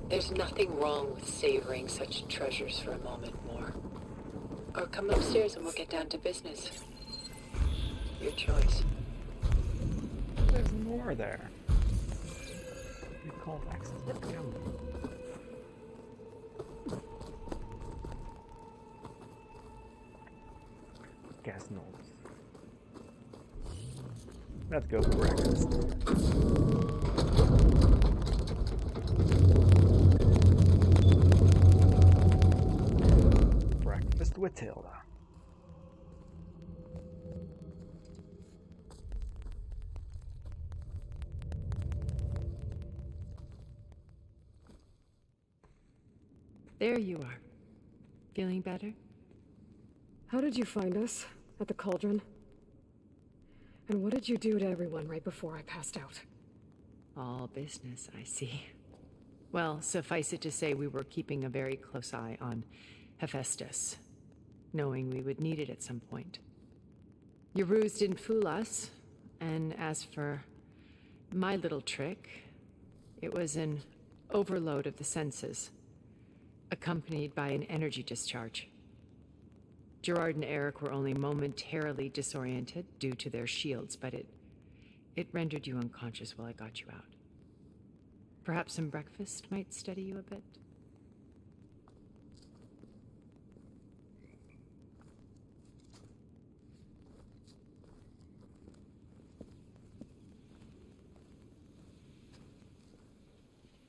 There's nothing wrong with savoring such treasures for a moment more. Or come upstairs and we'll get down to business. Your choice. There's more there. You call access. Come. Gas knobs. Let's go for breakfast. Breakfast with Tilda. There you are. Feeling better? How did you find us? At the cauldron? And what did you do to everyone right before I passed out? All business, I see. Well, suffice it to say we were keeping a very close eye on Hephaestus, knowing we would need it at some point. Your ruse didn't fool us, and as for my little trick, it was an overload of the senses, accompanied by an energy discharge. Gerard and Eric were only momentarily disoriented due to their shields, but it rendered you unconscious while I got you out. Perhaps some breakfast might steady you a bit?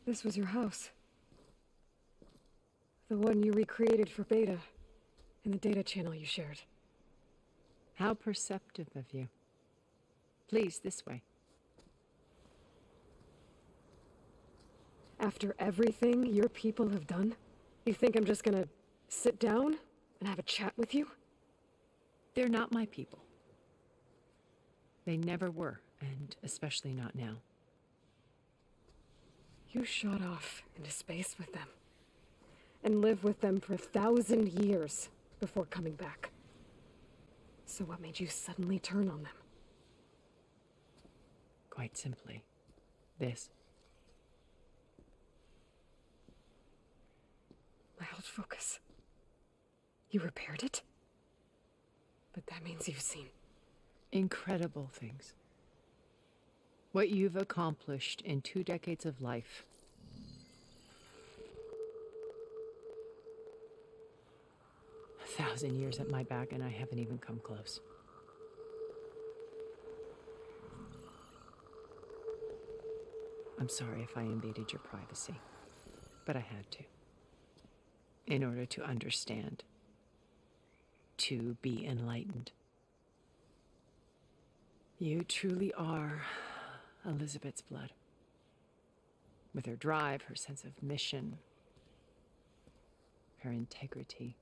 This was your house. The one you recreated for Beta. In the data channel you shared. How perceptive of you. Please, this way. After everything your people have done, you think I'm just gonna sit down and have a chat with you? They're not my people. They never were, and especially not now. You shot off into space with them, and lived with them for 1,000 years. Before coming back. So what made you suddenly turn on them? Quite simply, this. My old focus. You repaired it? But that means you've seen... incredible things. What you've accomplished in 2 decades of life. A 1,000 years at my back, and I haven't even come close. I'm sorry if I invaded your privacy, but I had to. In order to understand. To be enlightened. You truly are Elizabeth's blood. With her drive, her sense of mission, her integrity.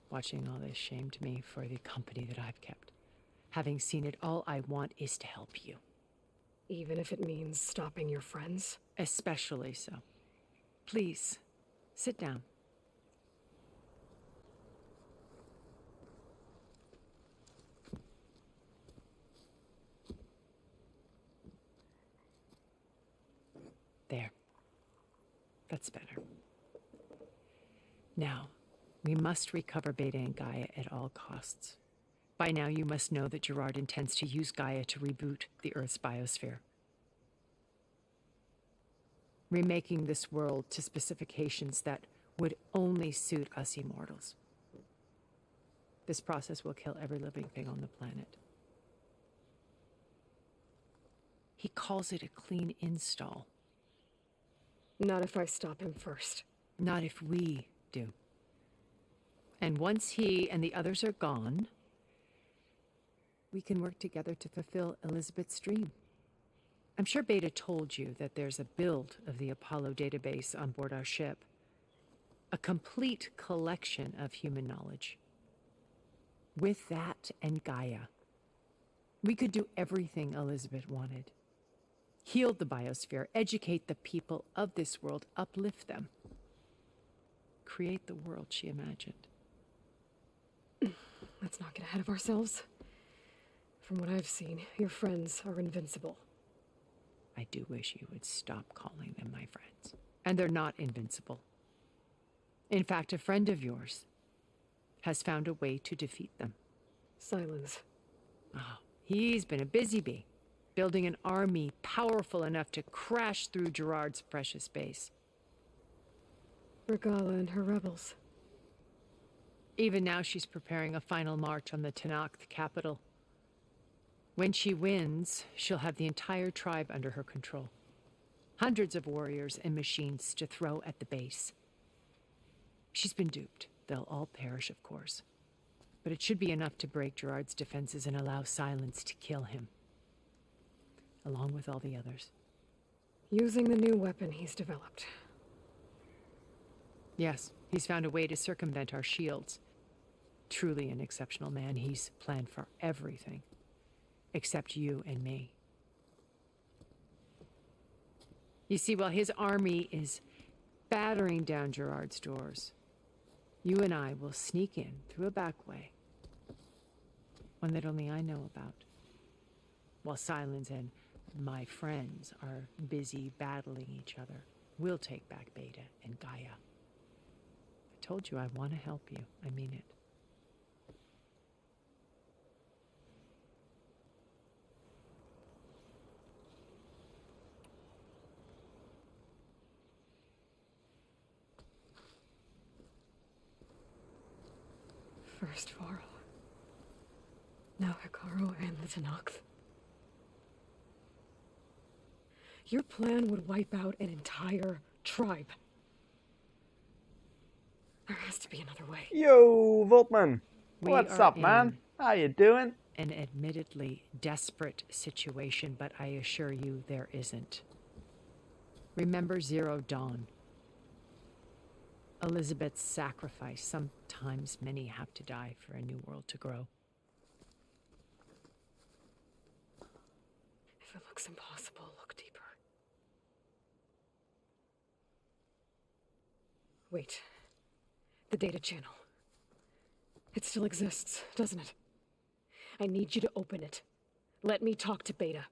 Watching all this shamed me for the company that I've kept. Having seen it, all I want is to help you. Even if it means stopping your friends? Especially so. Please, sit down. There. That's better. Now, we must recover Beta and Gaia at all costs. By now, you must know that Gerard intends to use Gaia to reboot the Earth's biosphere. Remaking this world to specifications that would only suit us immortals. This process will kill every living thing on the planet. He calls it a clean install. Not if I stop him first. Not if we do. And once he and the others are gone, we can work together to fulfill Elizabeth's dream. I'm sure Beta told you that there's a build of the Apollo database on board our ship. A complete collection of human knowledge. With that and Gaia, we could do everything Elizabeth wanted. Heal the biosphere, educate the people of this world, uplift them. Create the world she imagined. Let's not get ahead of ourselves. From what I've seen, your friends are invincible. I do wish you would stop calling them my friends. And they're not invincible. In fact, a friend of yours has found a way to defeat them. Silence. Oh, he's been a busy bee, building an army powerful enough to crash through Gerard's precious base. Regala and her rebels. Even now she's preparing a final march on the Tenakth capital. When she wins, she'll have the entire tribe under her control. Hundreds of warriors and machines to throw at the base. She's been duped. They'll all perish, of course. But it should be enough to break Gerard's defenses and allow Silence to kill him. Along with all the others. Using the new weapon he's developed. Yes, he's found a way to circumvent our shields. Truly an exceptional man. He's planned for everything. Except you and me. You see, while his army is battering down Gerard's doors, you and I will sneak in through a back way. One that only I know about. While Silence and my friends are busy battling each other, we'll take back Beta and Gaia. I told you I want to help you. I mean it. First Varl. Now Hikaru and the Tenakth. Your plan would wipe out an entire tribe. There has to be another way. Yo, Voltman. What's up, man? How you doing? An admittedly desperate situation, but I assure you there isn't. Remember Zero Dawn. Elizabeth's sacrifice. Sometimes many have to die for a new world to grow. If it looks impossible, look deeper. Wait. The data channel. It still exists, doesn't it? I need you to open it. Let me talk to Beta.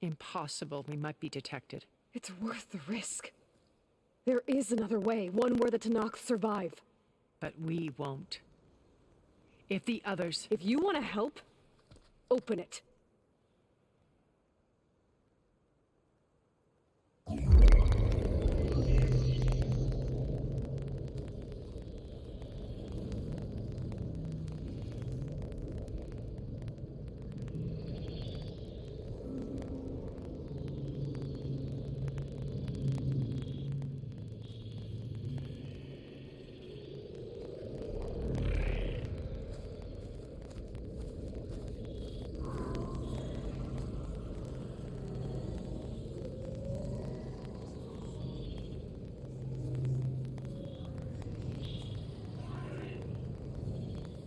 Impossible. We might be detected. It's worth the risk. There is another way, one where the Tenakth survive. But we won't. If the others... If you want to help, open it.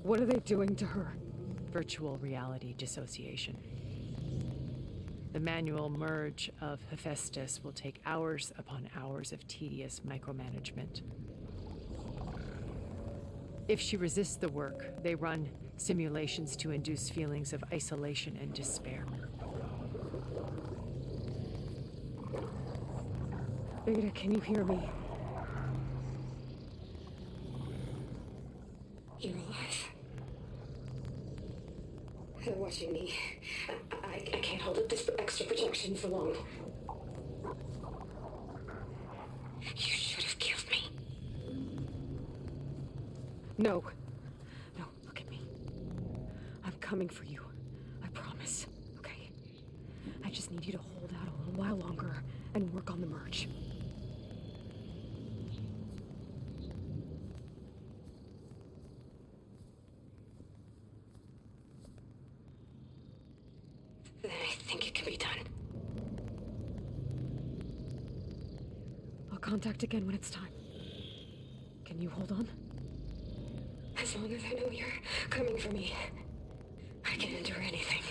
What are they doing to her? Virtual reality dissociation. The manual merge of Hephaestus will take hours upon hours of tedious micromanagement. If she resists the work, they run simulations to induce feelings of isolation and despair. Beta, can you hear me? You're alive. They're watching me. I can't hold up this extra protection for long. You should have killed me. No. No, look at me. I'm coming for you. I promise. Okay? I just need you to hold out a little while longer and work on the merge. I think it can be done. I'll contact again when it's time. Can you hold on? As long as I know you're coming for me, I can endure anything.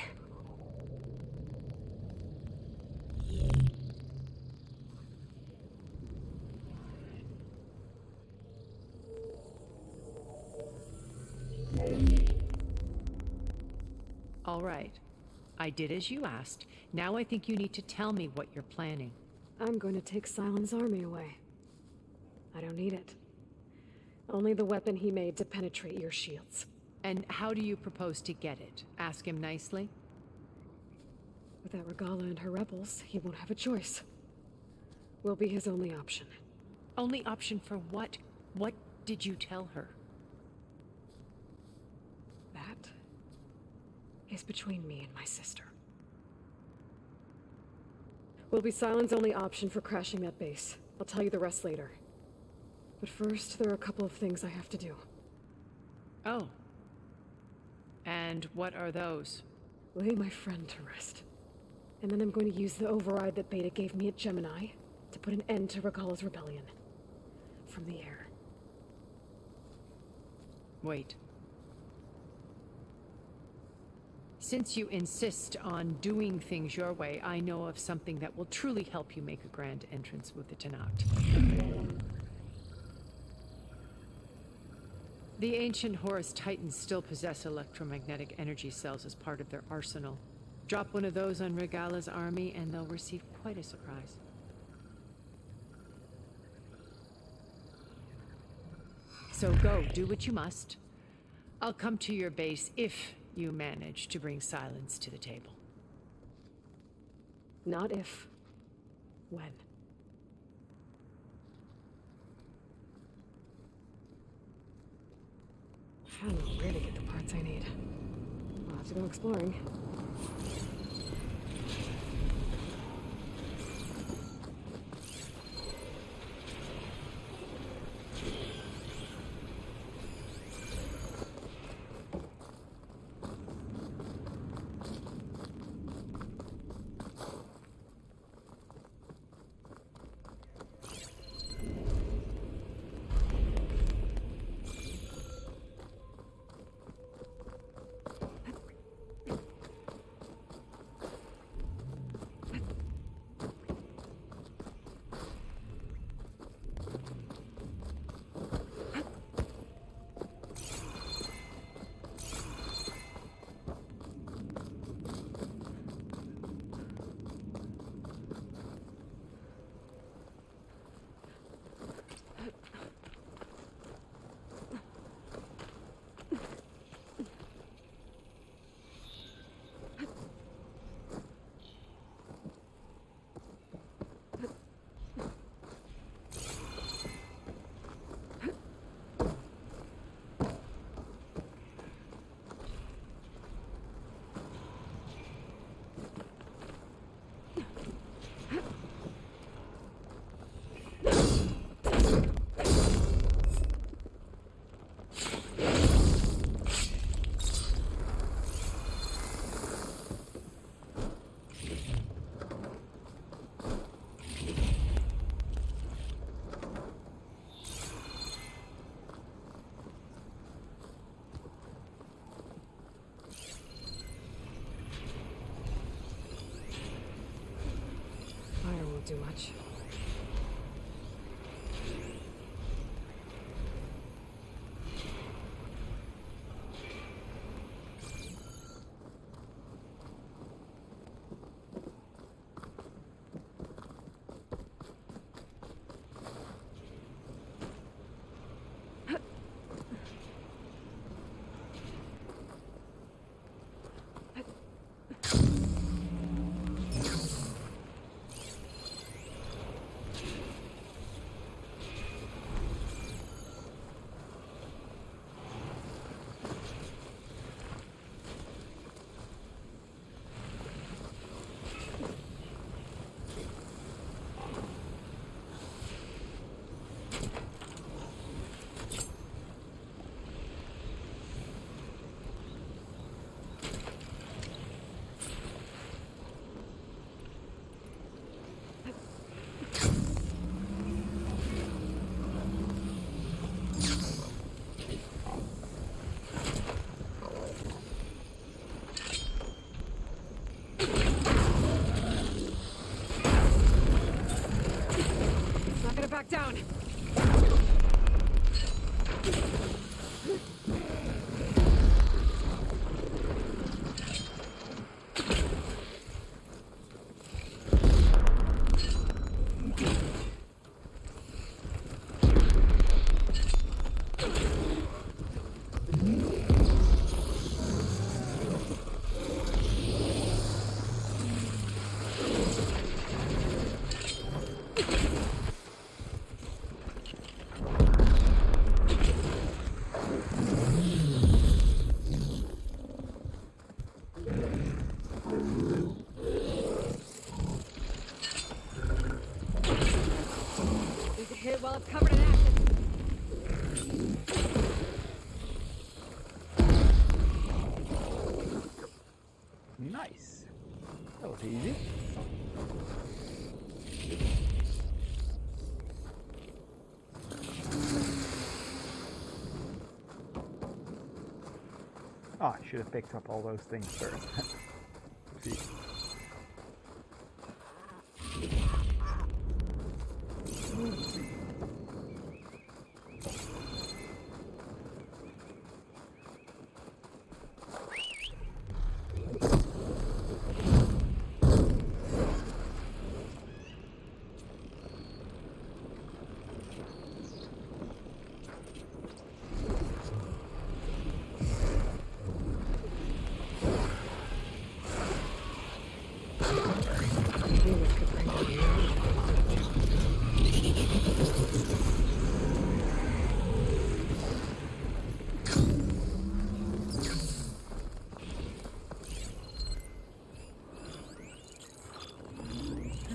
All right. I did as you asked. Now I think you need to tell me what you're planning. I'm going to take Silent's army away. I don't need it. Only the weapon he made to penetrate your shields. And how do you propose to get it? Ask him nicely? Without Regala and her rebels, he won't have a choice. We'll be his only option. Only option for what? What did you tell her? That is between me and my sister. Will be Silent's only option for crashing that base. I'll tell you the rest later. But first, there are a couple of things I have to do. Oh. And what are those? Lay my friend to rest. And then I'm going to use the override that Beta gave me at Gemini to put an end to Regala's rebellion. From the air. Wait. Since you insist on doing things your way, I know of something that will truly help you make a grand entrance with the Tenakth. The ancient Horus Titans still possess electromagnetic energy cells as part of their arsenal. Drop one of those on Regala's army and they'll receive quite a surprise. So go, do what you must. I'll come to your base if you manage to bring Silence to the table. Not if. When. I don't know where to get the parts I need. I'll have to go exploring. Do much. down. Need to hit it while it's covered in acid. Nice. That was easy. Oh, I should have picked up all those things first. See.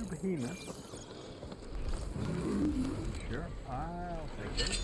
Behemoth. Sure, I'll take it.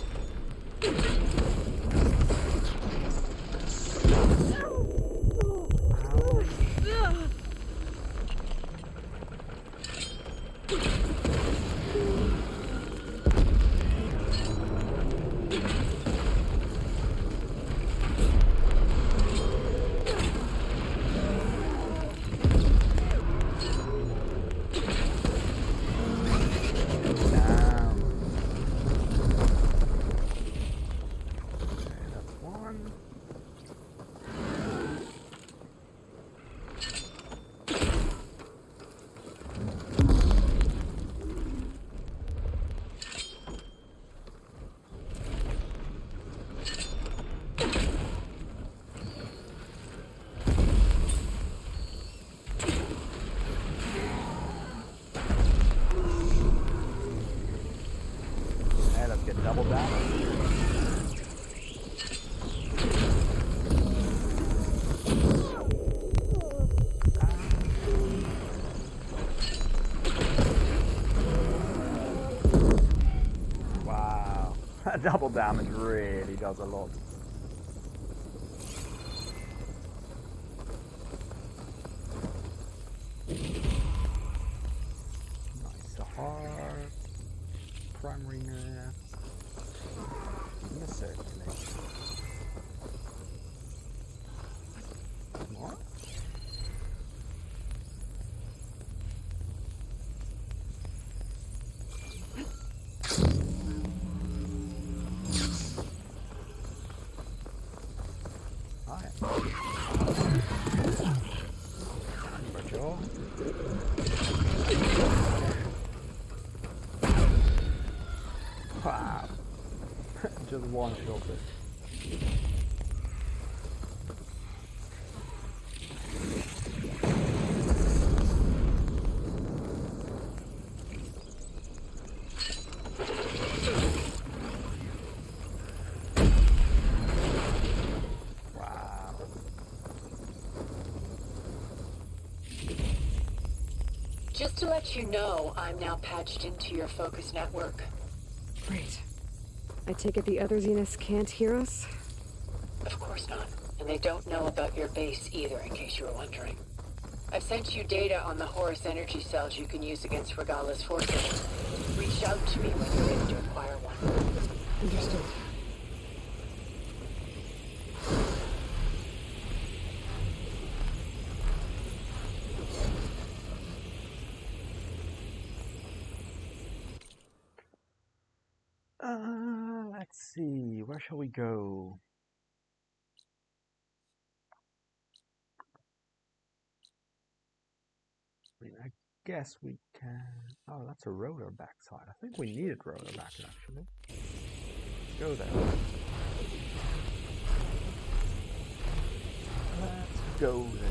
Double damage. Wow, double damage really does a lot. Nice heart, primary nerve. Circulation. More? Hi. Jaw. Wow. Just one shot it. Wow. Just to let you know, I'm now patched into your focus network. Great. I take it the other Zeniths can't hear us? Of course not. And they don't know about your base either, in case you were wondering. I've sent you data on the Horus energy cells you can use against Regala's forces. Reach out to me when you're ready to acquire one. Understood. Let's see, where shall we go? I mean, I guess we can... Oh, that's a rotor backside. I think we needed rotor back, actually. Let's go there. Let's go there.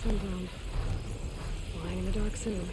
Sundown. Lying in the dark soon.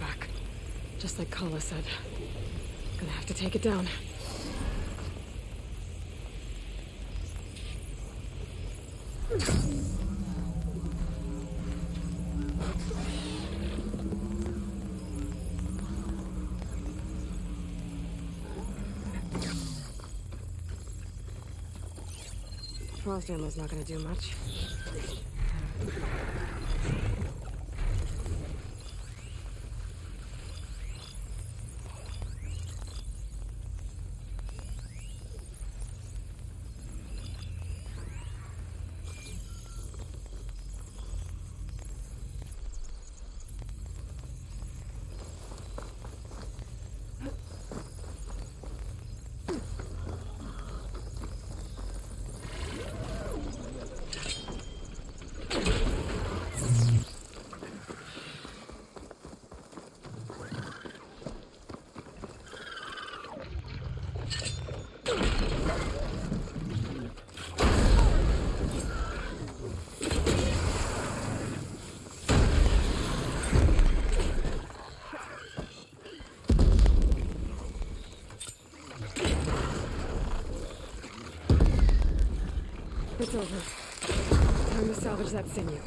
Back. Just like Kala said. Gonna have to take it down. Frost ammo's not gonna do much. It's over. Time to salvage that sinew.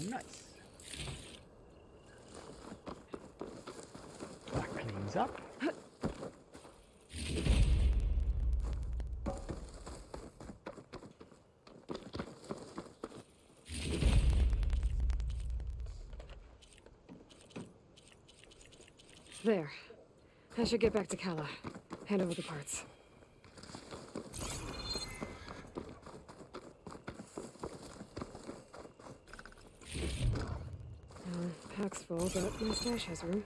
Nice. That cleans up. There. I should get back to Kala. Hand over the parts. Pack's full, but my stash has room.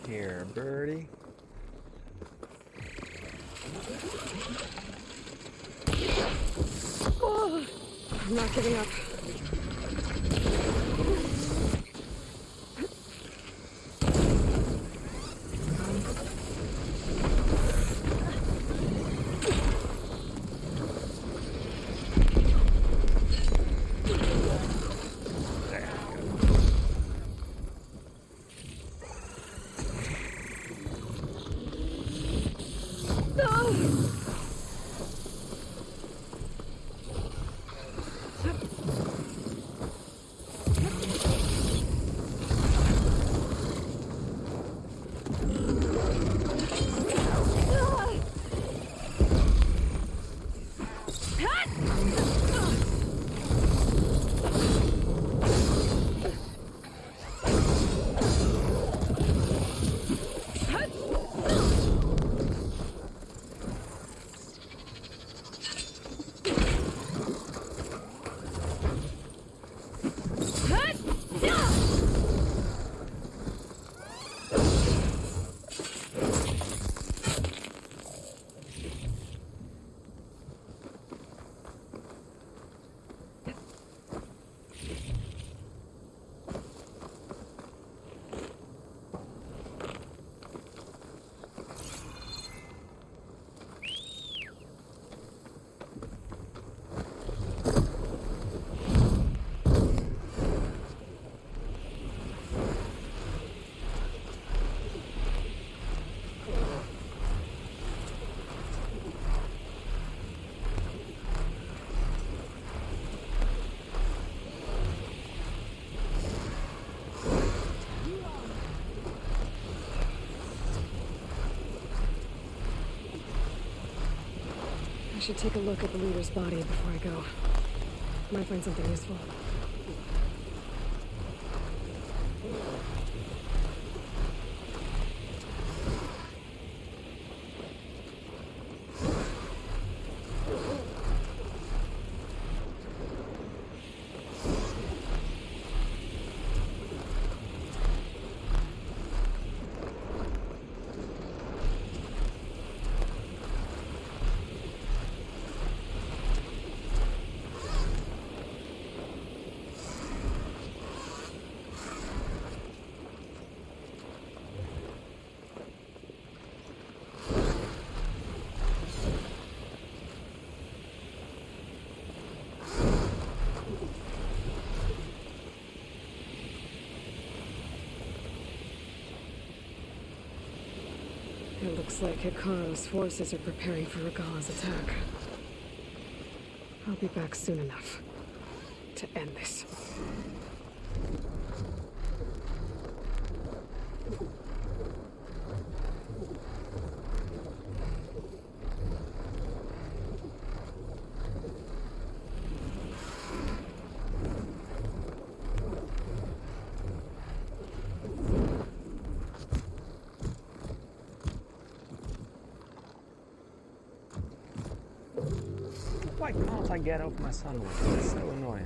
Here, birdie. Oh, I'm not giving up. should take a look at the leader's body before I go. Might find something useful. It looks like Hikaru's forces are preparing for Regala's attack. I'll be back soon enough to end this. Why can't I get off my sunlight? It's so annoying.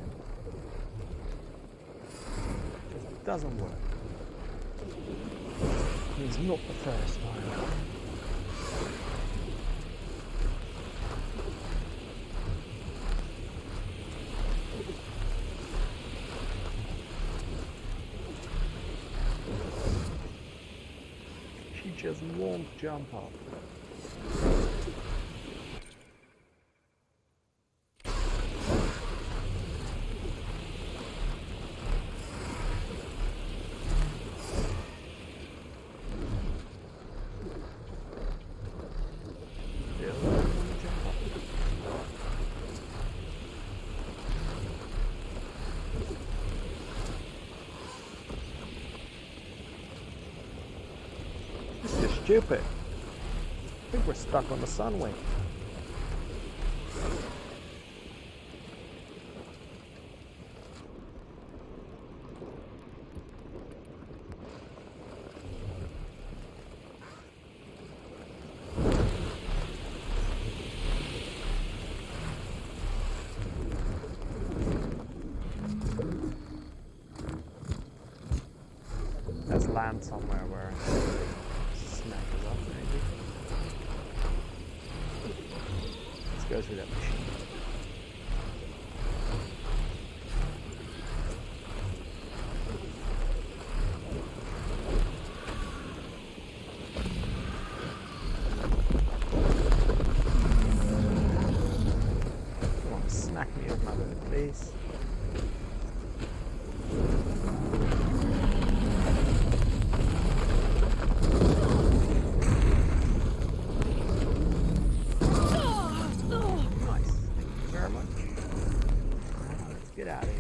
It doesn't work. It's not the first time. She just won't jump up. Stupid. I think we're stuck on the sun wing. Let's land somewhere where snack is up, maybe. Let's go through that machine. Come on, snack me up, my little please. Get out of here.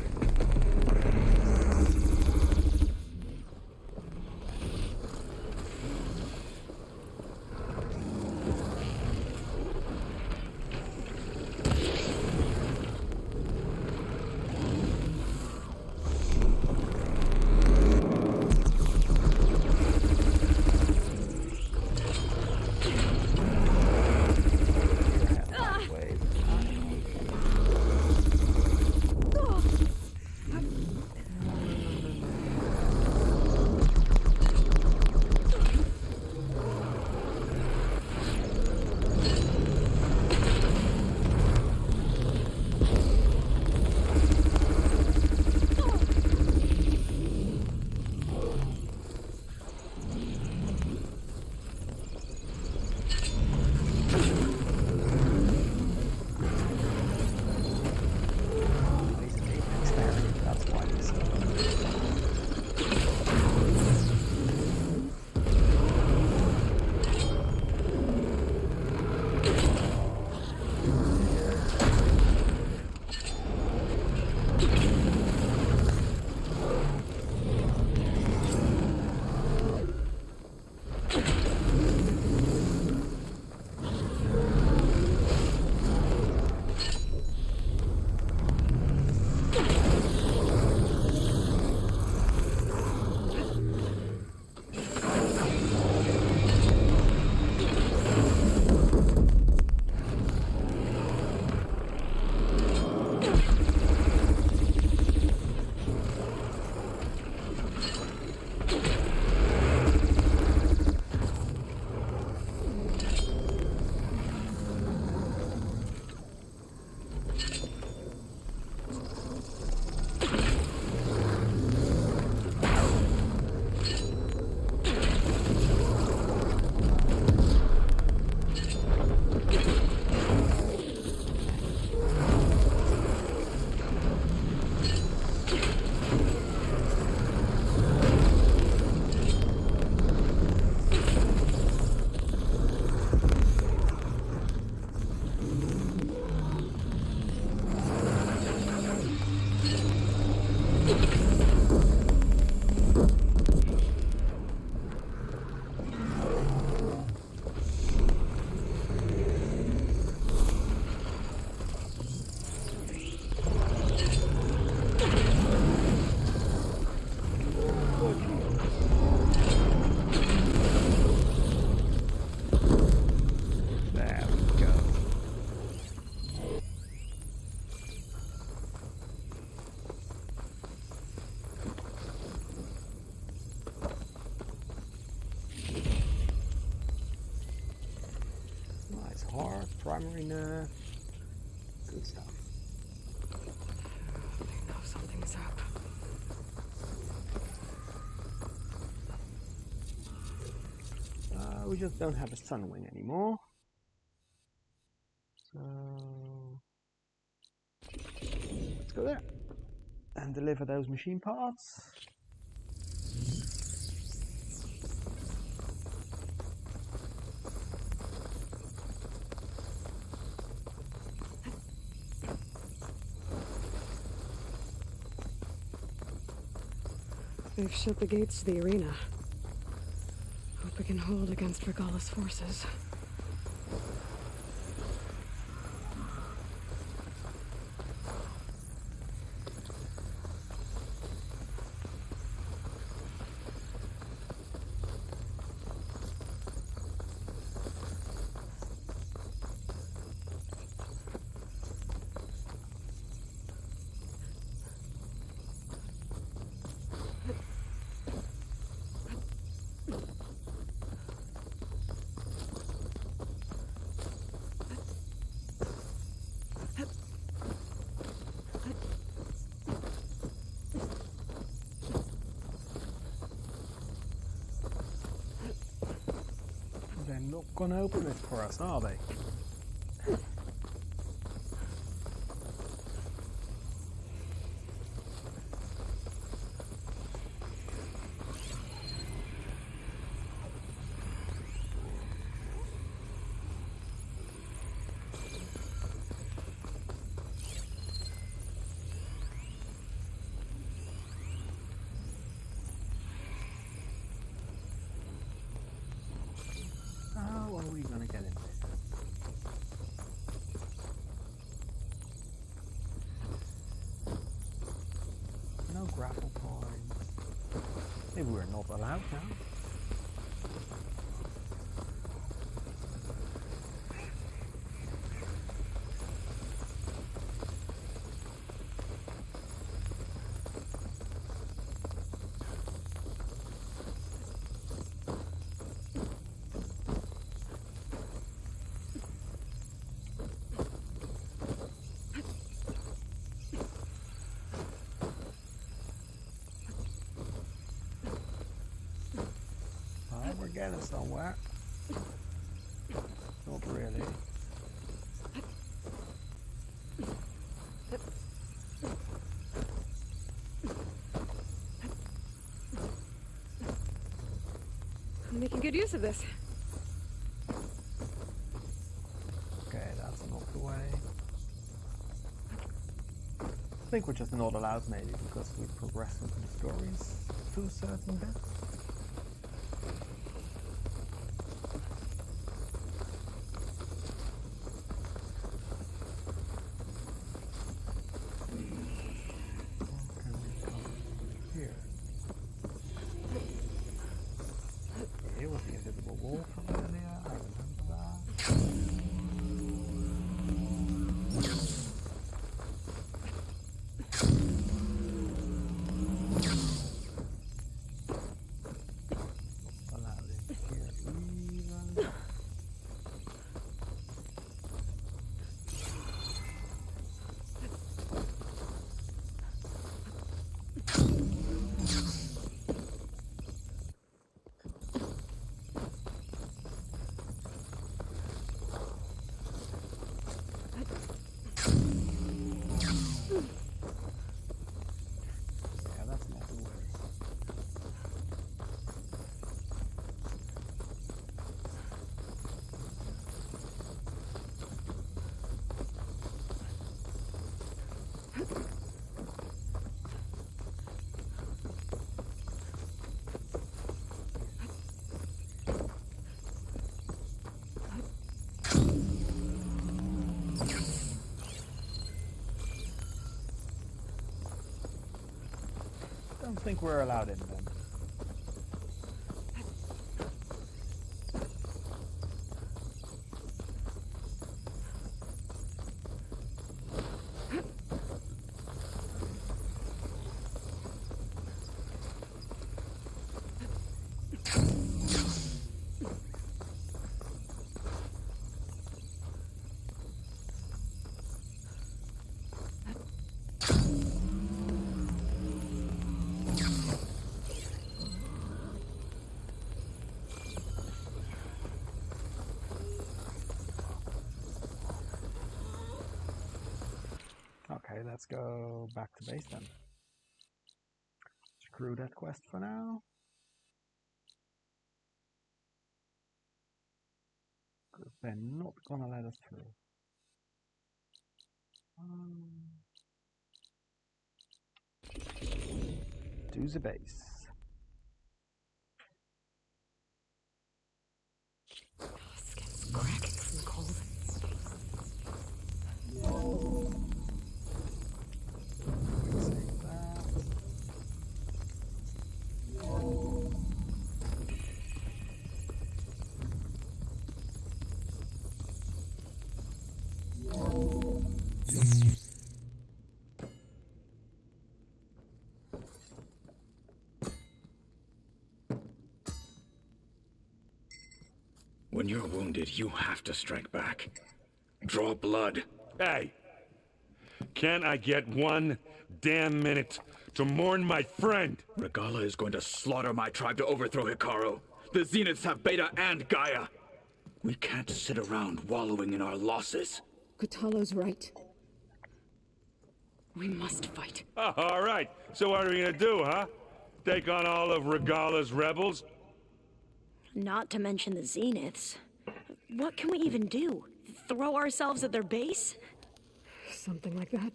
It's heart, primary nerve. Good stuff. I know something's up. We just don't have a sun wing anymore. So let's go there and deliver those machine parts. They've shut the gates to the arena. Hope we can hold against Regala's forces. They're not gonna open it for us, are they? How are we gonna get in there? No grapple points. Maybe we're not allowed now. We're getting somewhere. Not really. I'm making good use of this. Okay, that's not the way. I think we're just not allowed maybe because we progressed into the stories to a certain bit. I don't think we're allowed in then. let's go back to base then. Screw that quest for now. Because they're not gonna let us through. To the base. Skin's cracking from the cold. Save that. When you're wounded, you have to strike back. Draw blood. Hey! Can't I get one damn minute to mourn my friend? Regala is going to slaughter my tribe to overthrow Hikaru. The Zeniths have Beta and Gaia. We can't sit around wallowing in our losses. Kotallo's right. We must fight. Oh, all right. So what are we gonna do, huh? Take on all of Regala's rebels? Not to mention the Zeniths. What can we even do? Throw ourselves at their base? Something like that.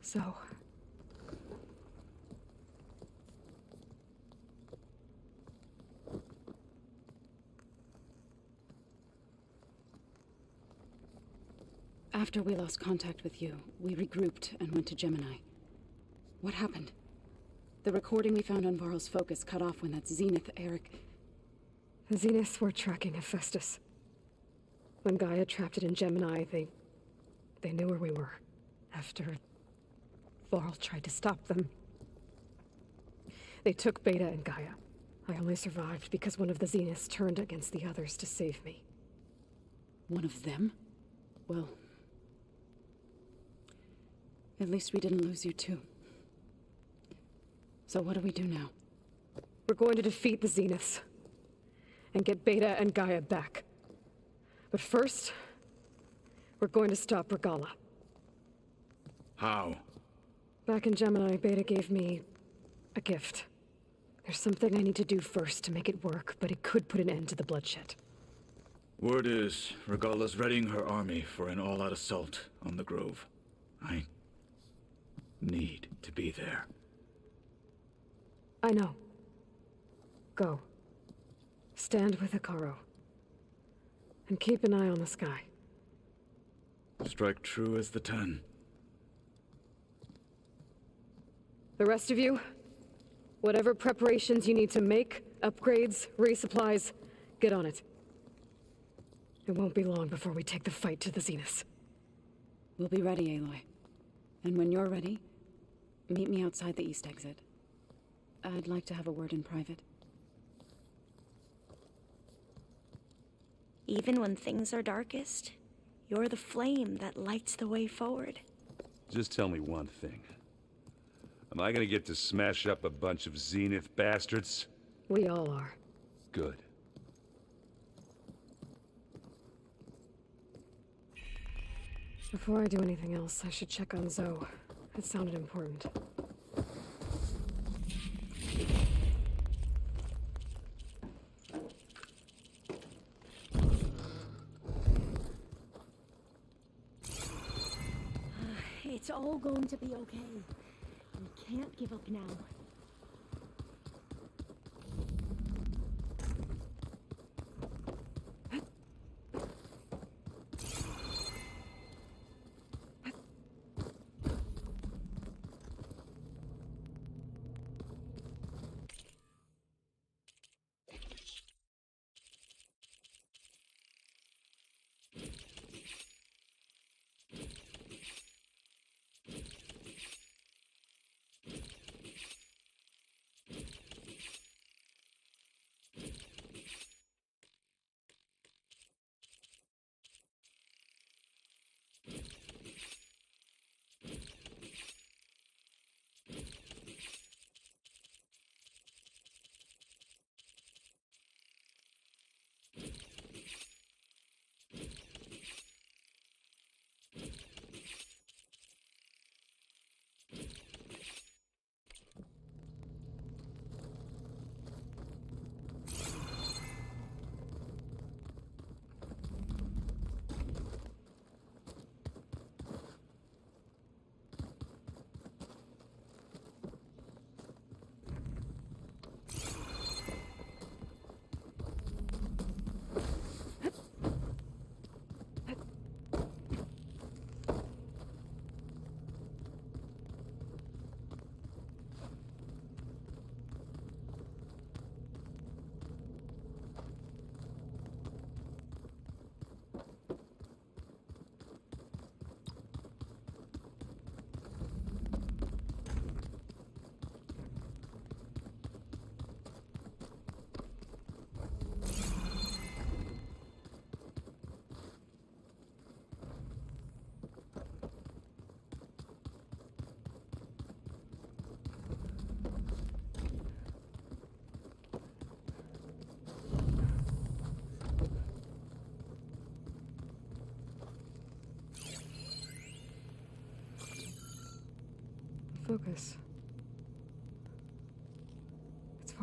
So... After we lost contact with you, we regrouped and went to Gemini. What happened? The recording we found on Varl's focus cut off when that Zenith, Eric... The Zeniths were tracking Hephaestus. When Gaia trapped it in Gemini, they knew where we were. After Varl tried to stop them. They took Beta and Gaia. I only survived because one of the Zeniths turned against the others to save me. One of them? Well... At least we didn't lose you too. So what do we do now? We're going to defeat the Zeniths. And get Beta and Gaia back. But first, we're going to stop Regala. How? Back in Gemini, Beta gave me a gift. There's something I need to do first to make it work, but it could put an end to the bloodshed. Word is, Regala's readying her army for an all-out assault on the Grove. I need to be there. I know. Go. Stand with Hikaru. And keep an eye on the sky. Strike true as the 10. The rest of you, whatever preparations you need to make, upgrades, resupplies, get on it. It won't be long before we take the fight to the Zeniths. We'll be ready, Aloy. And when you're ready, meet me outside the east exit. I'd like to have a word in private. Even when things are darkest, you're the flame that lights the way forward. Just tell me one thing. Am I gonna get to smash up a bunch of Zenith bastards? We all are. Good. Before I do anything else, I should check on Zoe. It sounded important. It's all going to be okay. We can't give up now.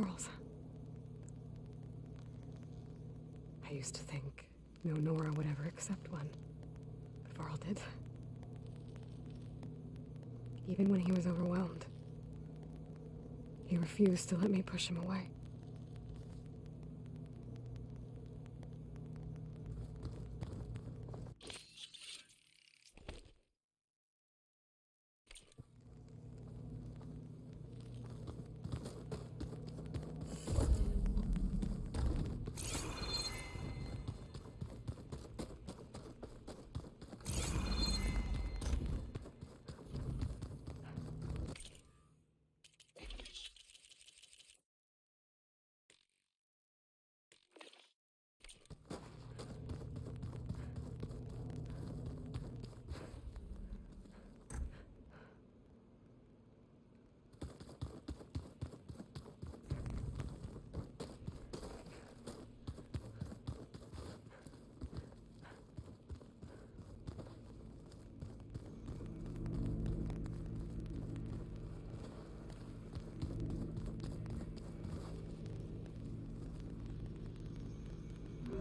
Varl's. I used to think no Nora would ever accept one, but Varl did. Even when he was overwhelmed, he refused to let me push him away.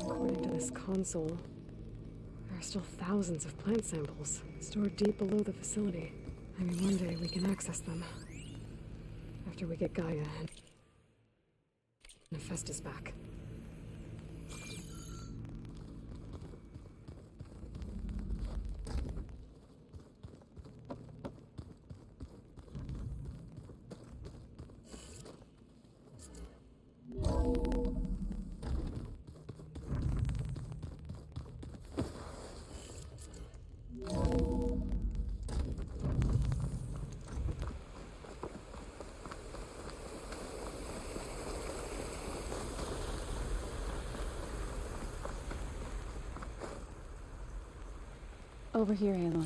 According to this console, there are still thousands of plant samples stored deep below the facility. Maybe one day we can access them. After we get Gaia and Hephaestus back. Over here, Aloy.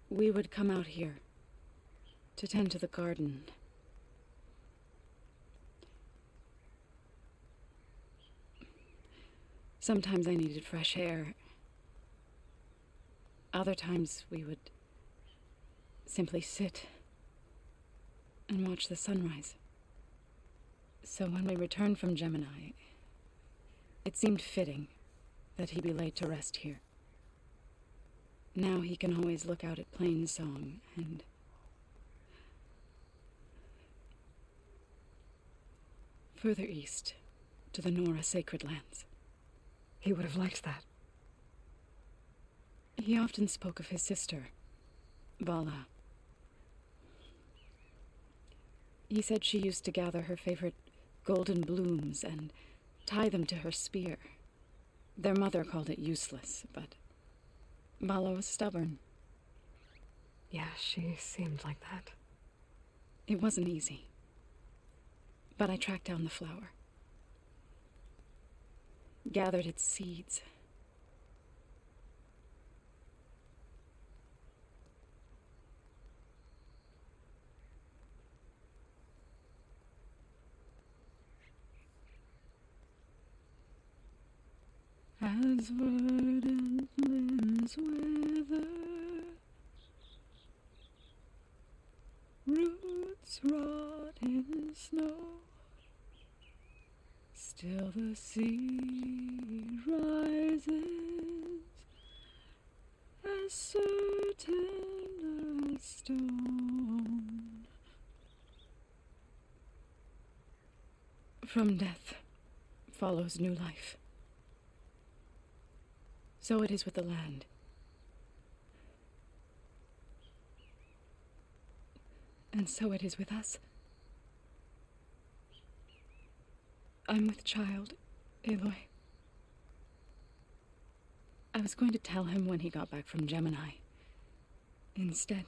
We would come out here to tend to the garden. Sometimes I needed fresh air. Other times we would simply sit and watch the sunrise. So when we returned from Gemini, it seemed fitting that he be laid to rest here. Now he can always look out at Plainsong and further east to the Nora Sacred Lands. He would have liked that. He often spoke of his sister, Vala. He said she used to gather her favorite golden blooms and tie them to her spear. Their mother called it useless, but Vala was stubborn. Yeah, she seemed like that. It wasn't easy, but I tracked down the flower. Gathered its seeds. As verdant limbs wither, roots rot in snow, still the sea rises, as certain as stone. From death follows new life. So it is with the land. And so it is with us. I'm with child, Aloy. I was going to tell him when he got back from Gemini. Instead,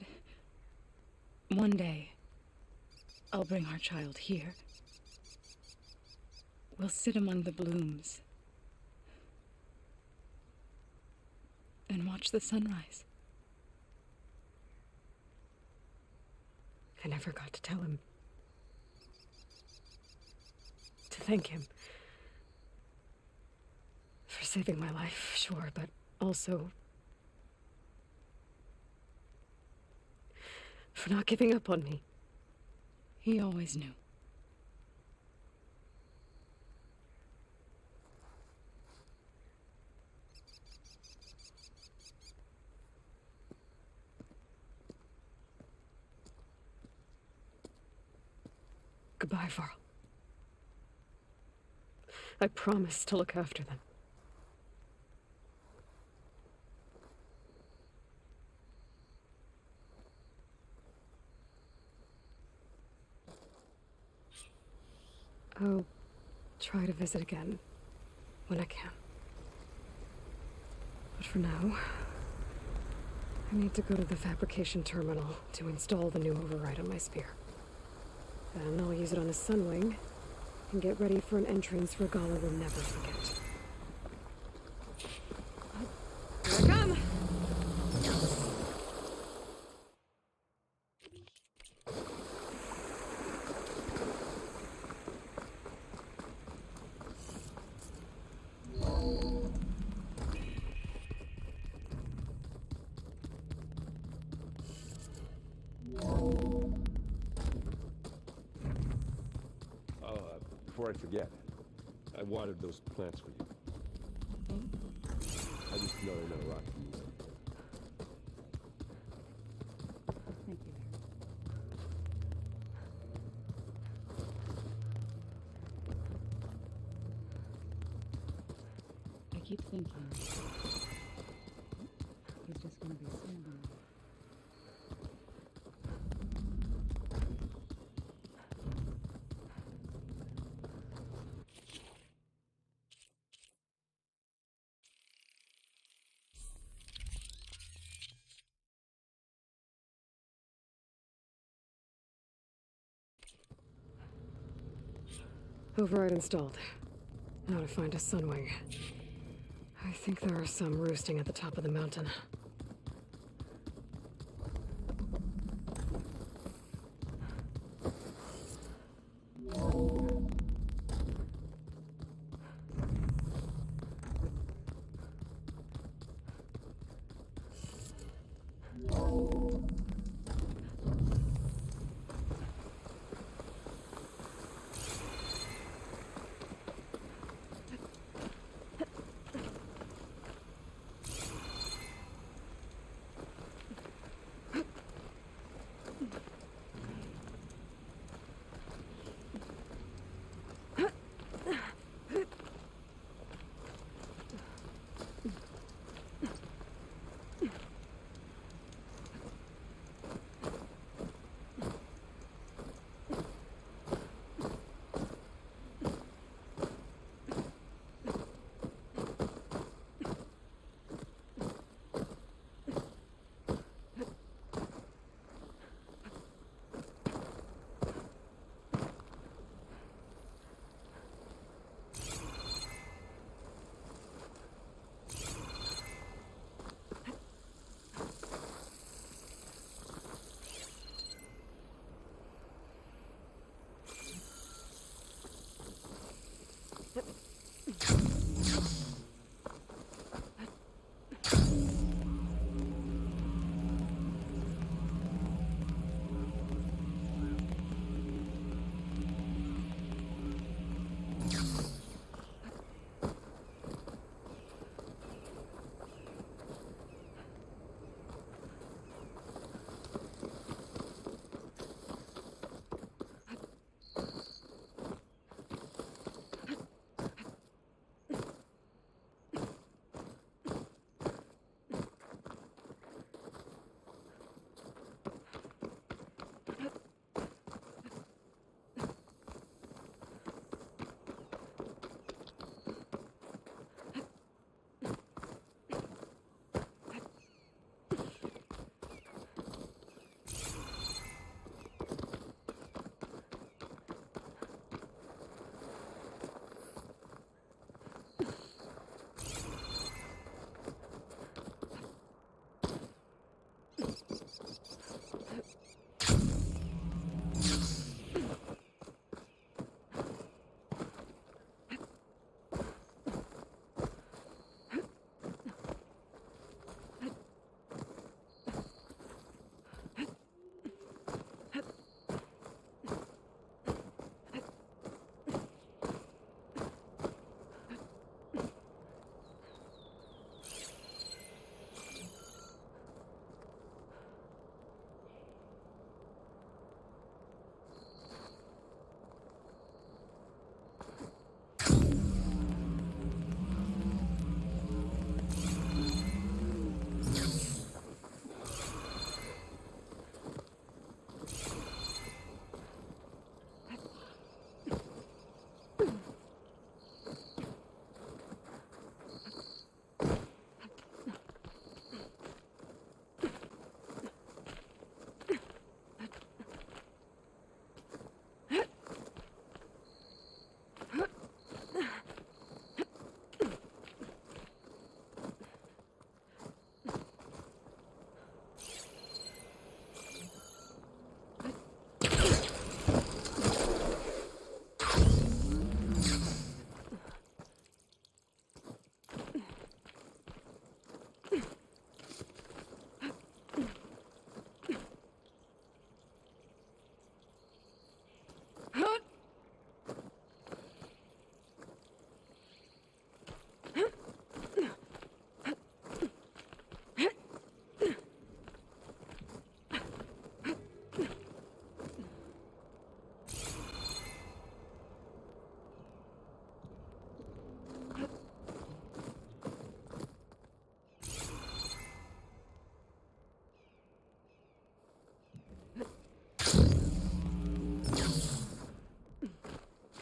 one day, I'll bring our child here. We'll sit among the blooms and watch the sunrise. I never got to tell him. To thank him. For saving my life, sure, but also for not giving up on me. He always knew. Goodbye, Varl. I promise to look after them. I'll try to visit again when I can. But for now, I need to go to the fabrication terminal to install the new override on my spear. Then I'll use it on a sunwing and get ready for an entrance Regala will never forget. Here I come! Before I forget, I watered those plants for you. I just know they're gonna rot for you. Thank you. I keep thinking he's just gonna be standing there. Override installed. Now to find a sunwing. I think there are some roosting at the top of the mountain.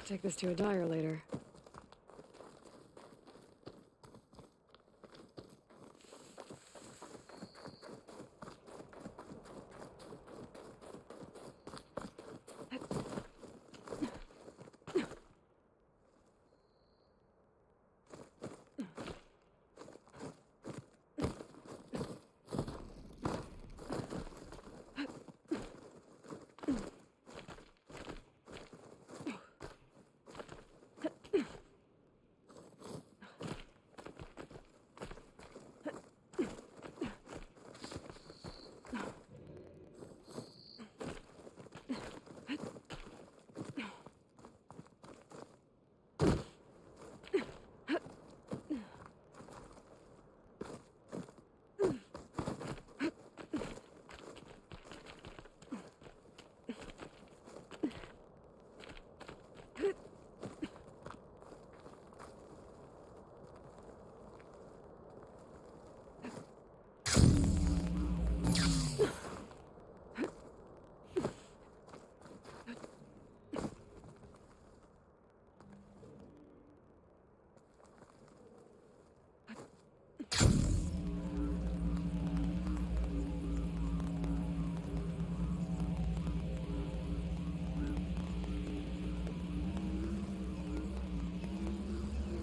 Take this to a dyer later.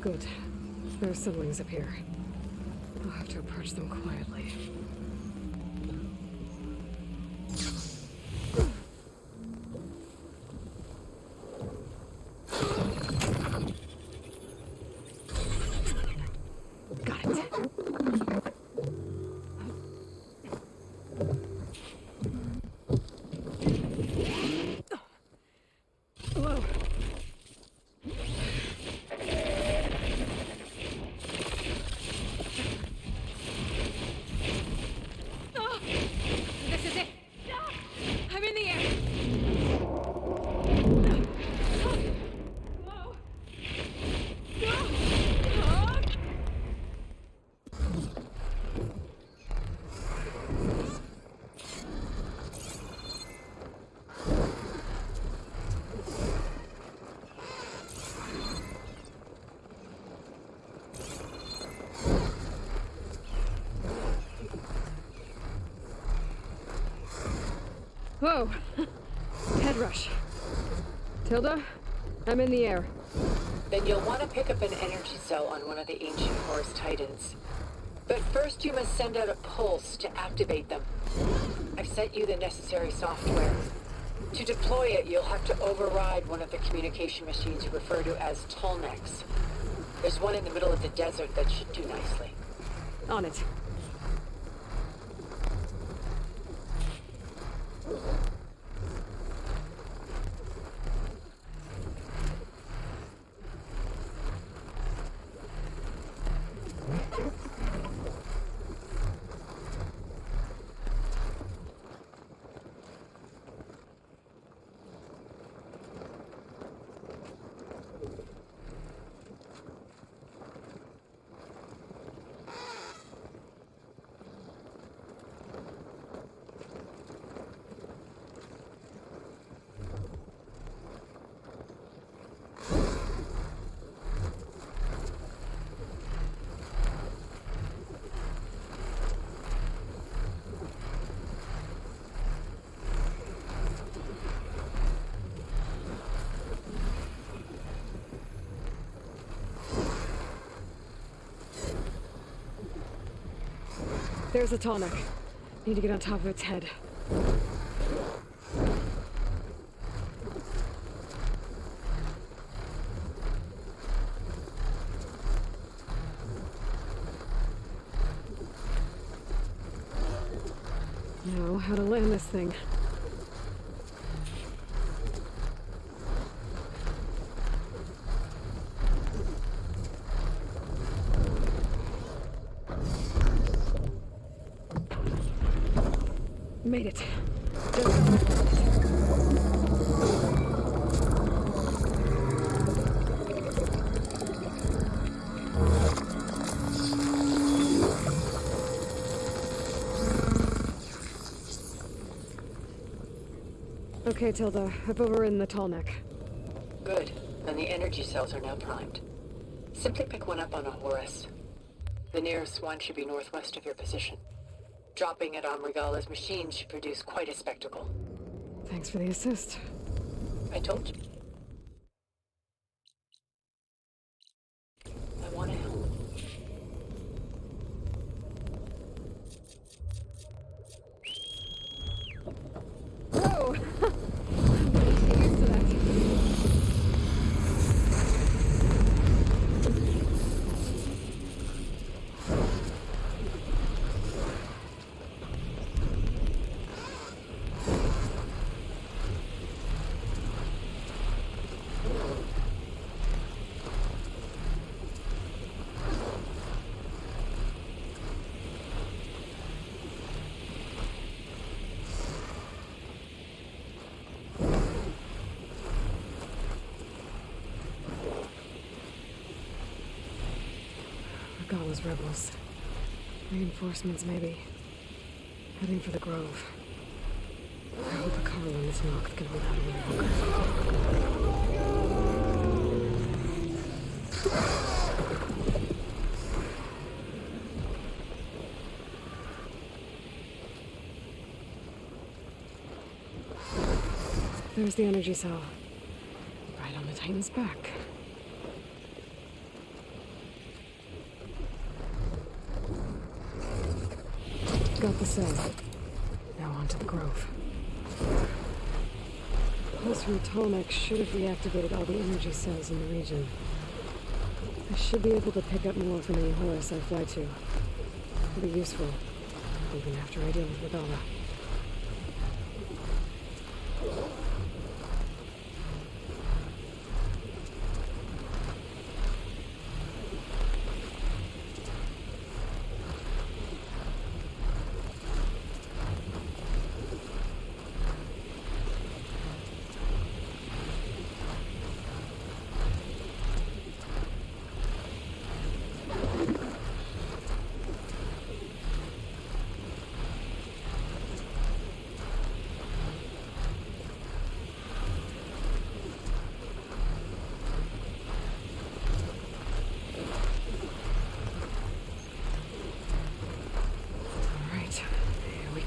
Good. There are siblings up here. I'll have to approach them quietly. Got it. Whoa. This is it. I'm in the air. Whoa. Whoa. Head rush. Tilda, I'm in the air. Then you'll want to pick up an energy cell on one of the ancient Horus Titans. But first you must send out a pulse to activate them. I've sent you the necessary software. To deploy it, you'll have to override one of the communication machines you refer to as Tolnecs. There's one in the middle of the desert that should do nicely. On it. There's a Tolnec. Need to get on top of its head. Now, how to land this thing. Made it. Okay, Tilda. I've overridden the Tolnec. Good. and the energy cells are now primed. Simply pick one up on a Horus. The nearest one should be northwest of your position. Dropping it on Regala's machine should produce quite a spectacle. Thanks for the assist. I told you. I want to help. Whoa! I'm getting used to that. Regala's rebels. Reinforcements, maybe. Heading for the Grove. I hope a Carl on this Noct can hold out a little longer. There's the energy cell. Right on the Titan's back. Got the cell. Now on to the Grove. Pulse from Tolmec should have reactivated all the energy cells in the region. I should be able to pick up more from any Horus I fly to. It'll be useful, even after I deal with Regala.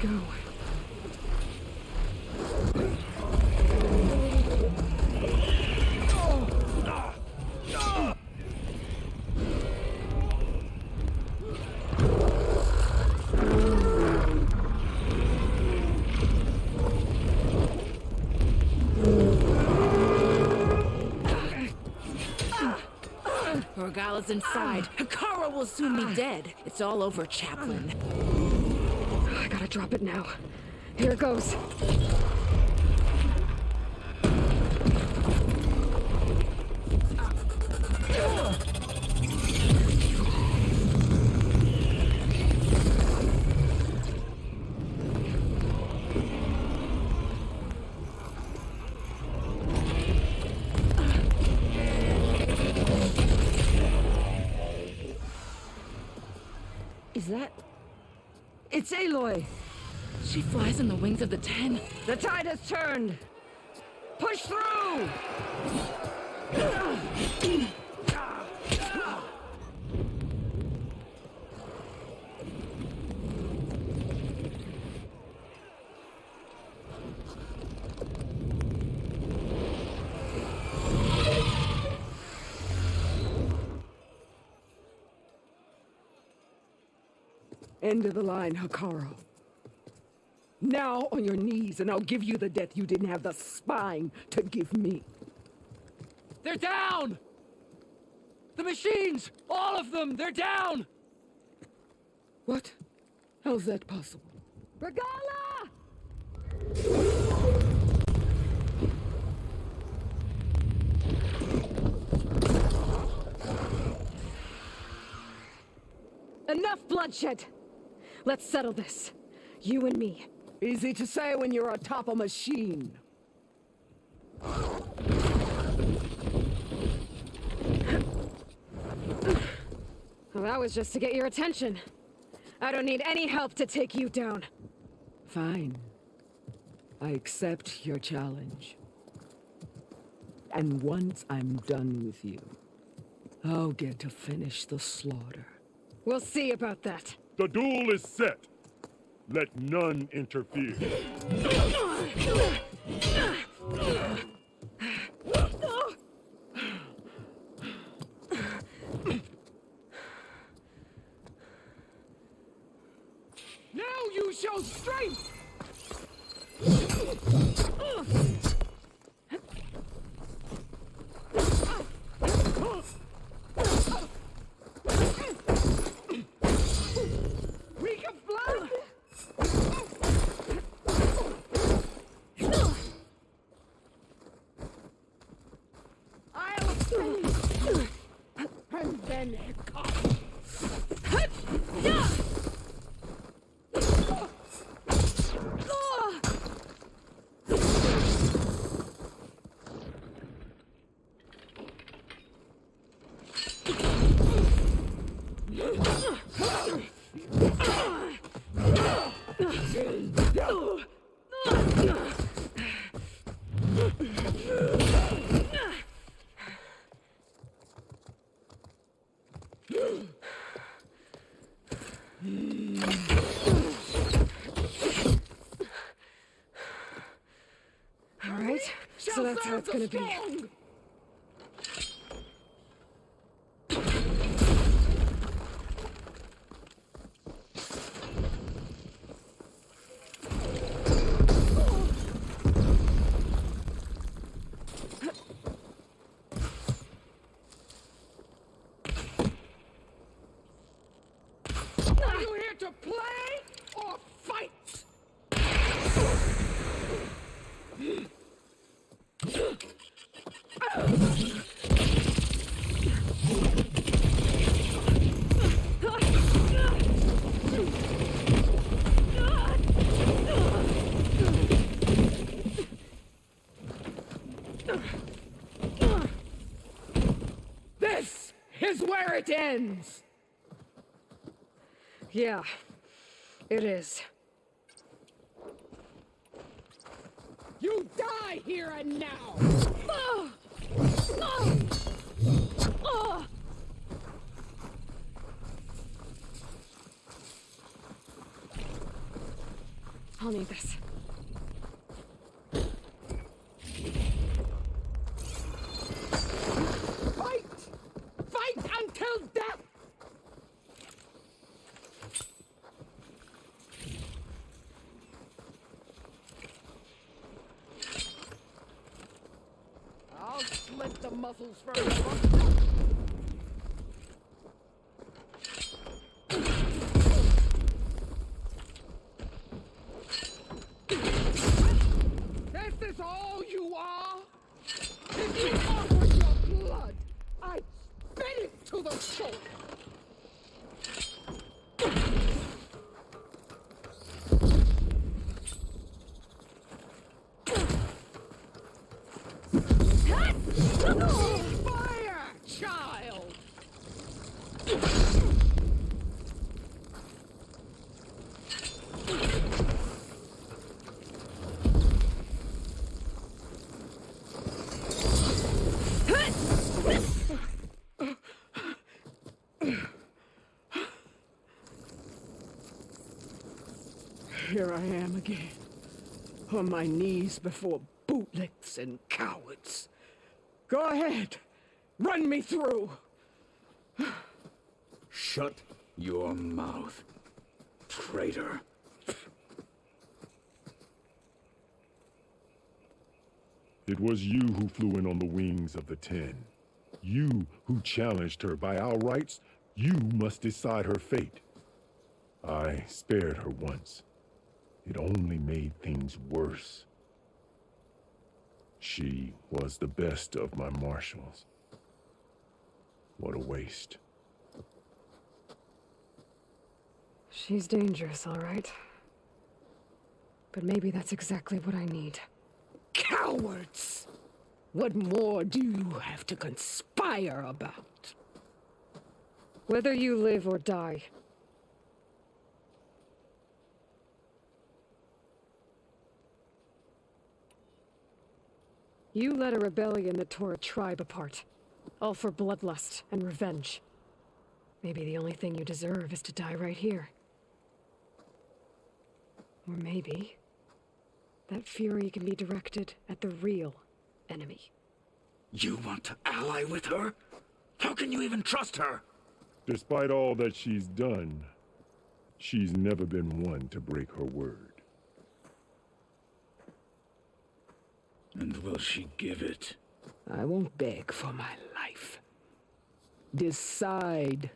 Go. Regala's inside. Hikara will soon be dead. It's all over, Chaplain. I gotta drop it now. Here it goes. Is that... It's Aloy! She flies on the wings of the 10. The tide has turned! Push through! End of the line, Hikara. Now on your knees, and I'll give you the death you didn't have the spine to give me. They're down! The machines! All of them! They're down! What? How's that possible? Regala! Enough bloodshed! Let's settle this. You and me. Easy to say when you're atop a machine. Well, that was just to get your attention. I don't need any help to take you down. Fine. I accept your challenge. And once I'm done with you, I'll get to finish the slaughter. We'll see about that. The duel is set. Let none interfere. Now you show strength! Reek of blood! I'll finish! And then it comes! All right, so that's how it's gonna be. Are you here to play or fight? This is where it ends. Yeah, it is. You die here and now. I'll need this. Fight! Fight until death! I'll slit the muscles forever. This is all you are? If you offered your blood, I'd spit it to the soul. Fire, child! Here I am again, on my knees before bootlicks and cowards. Go ahead, run me through. Shut your mouth, traitor. It was you who flew in on the wings of the 10. You who challenged her. By our rights, you must decide her fate. I spared her once. It only made things worse. She was the best of my marshals. What a waste. She's dangerous, all right. But maybe that's exactly what I need. Cowards! What more do you have to conspire about? Whether you live or die, You led a rebellion that tore a tribe apart. All for bloodlust and revenge. Maybe the only thing you deserve is to die right here. Or maybe that fury can be directed at the real enemy. You want to ally with her? How can you even trust her? Despite all that she's done, she's never been one to break her word. And will she give it? I won't beg for my life. Decide.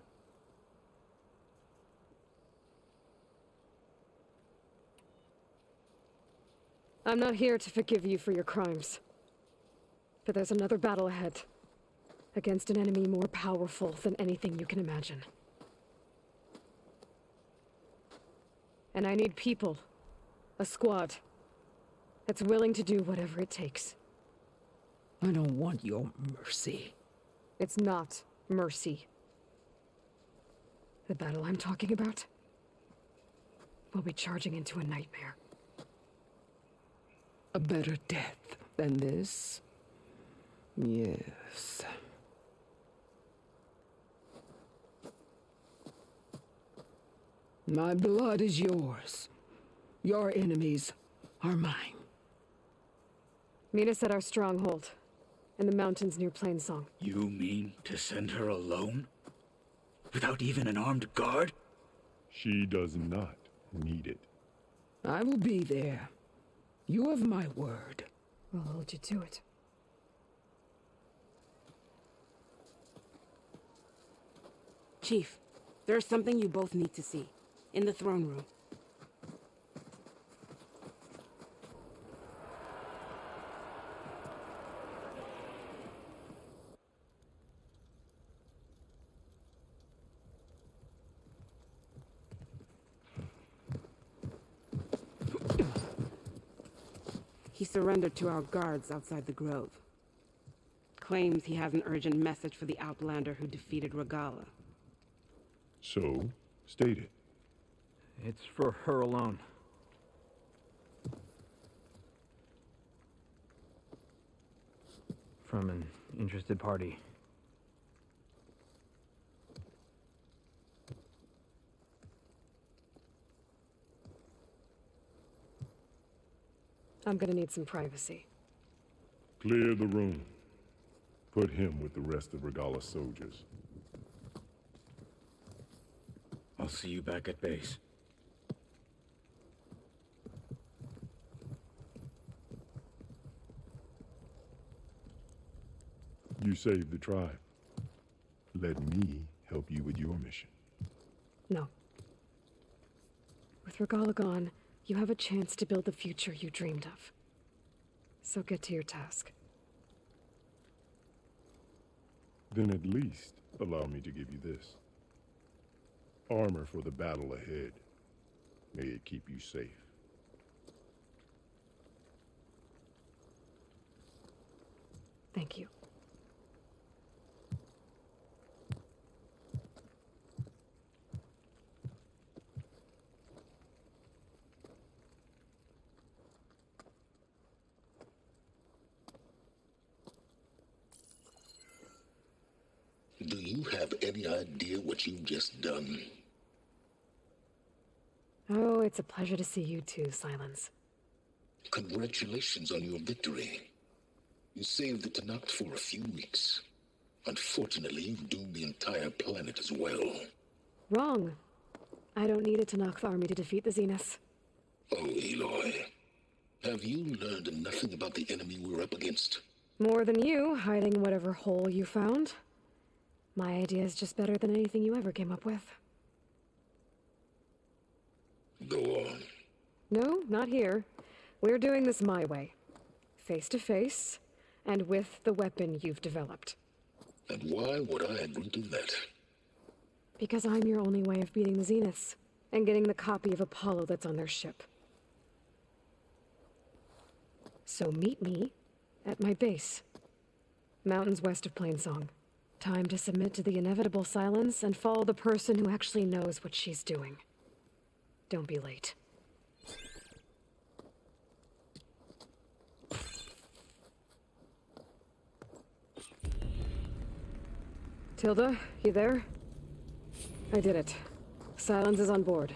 I'm not here to forgive you for your crimes. But there's another battle ahead. Against an enemy more powerful than anything you can imagine. And I need people. A squad. That's willing to do whatever it takes. I don't want your mercy. It's not mercy. The battle I'm talking about will be charging into a nightmare. A better death than this? Yes. My blood is yours. Your enemies are mine. Meet us at our stronghold, in the mountains near Plainsong. You mean to send her alone? Without even an armed guard? She does not need it. I will be there. You have my word. I'll hold you to it. Chief, there's something you both need to see. In the throne room. He surrendered to our guards outside the grove. Claims he has an urgent message for the Outlander who defeated Regala. So, state it. It's for her alone. From an interested party. I'm gonna need some privacy. Clear the room. Put him with the rest of Regala's soldiers. I'll see you back at base. You saved the tribe. Let me help you with your mission. No. With Regala gone, you have a chance to build the future you dreamed of. So get to your task. Then at least allow me to give you this. Armor for the battle ahead. May it keep you safe. Thank you. Do you have any idea what you've just done? Oh, it's a pleasure to see you too, Silence. Congratulations on your victory. You saved the Tanakh for a few weeks. Unfortunately, you've doomed the entire planet as well. Wrong. I don't need a Tanakh army to defeat the Zeniths. Oh, Eloy. Have you learned nothing about the enemy we're up against? More than you, hiding in whatever hole you found. My idea is just better than anything you ever came up with. Go on. No, not here. We're doing this my way. Face to face, and with the weapon you've developed. And why would I agree to that? Because I'm your only way of beating the Zeniths, and getting the copy of Apollo that's on their ship. So meet me at my base. Mountains west of Plainsong. Time to submit to the inevitable silence and follow the person who actually knows what she's doing. Don't be late. Tilda, you there? I did it. Silence is on board.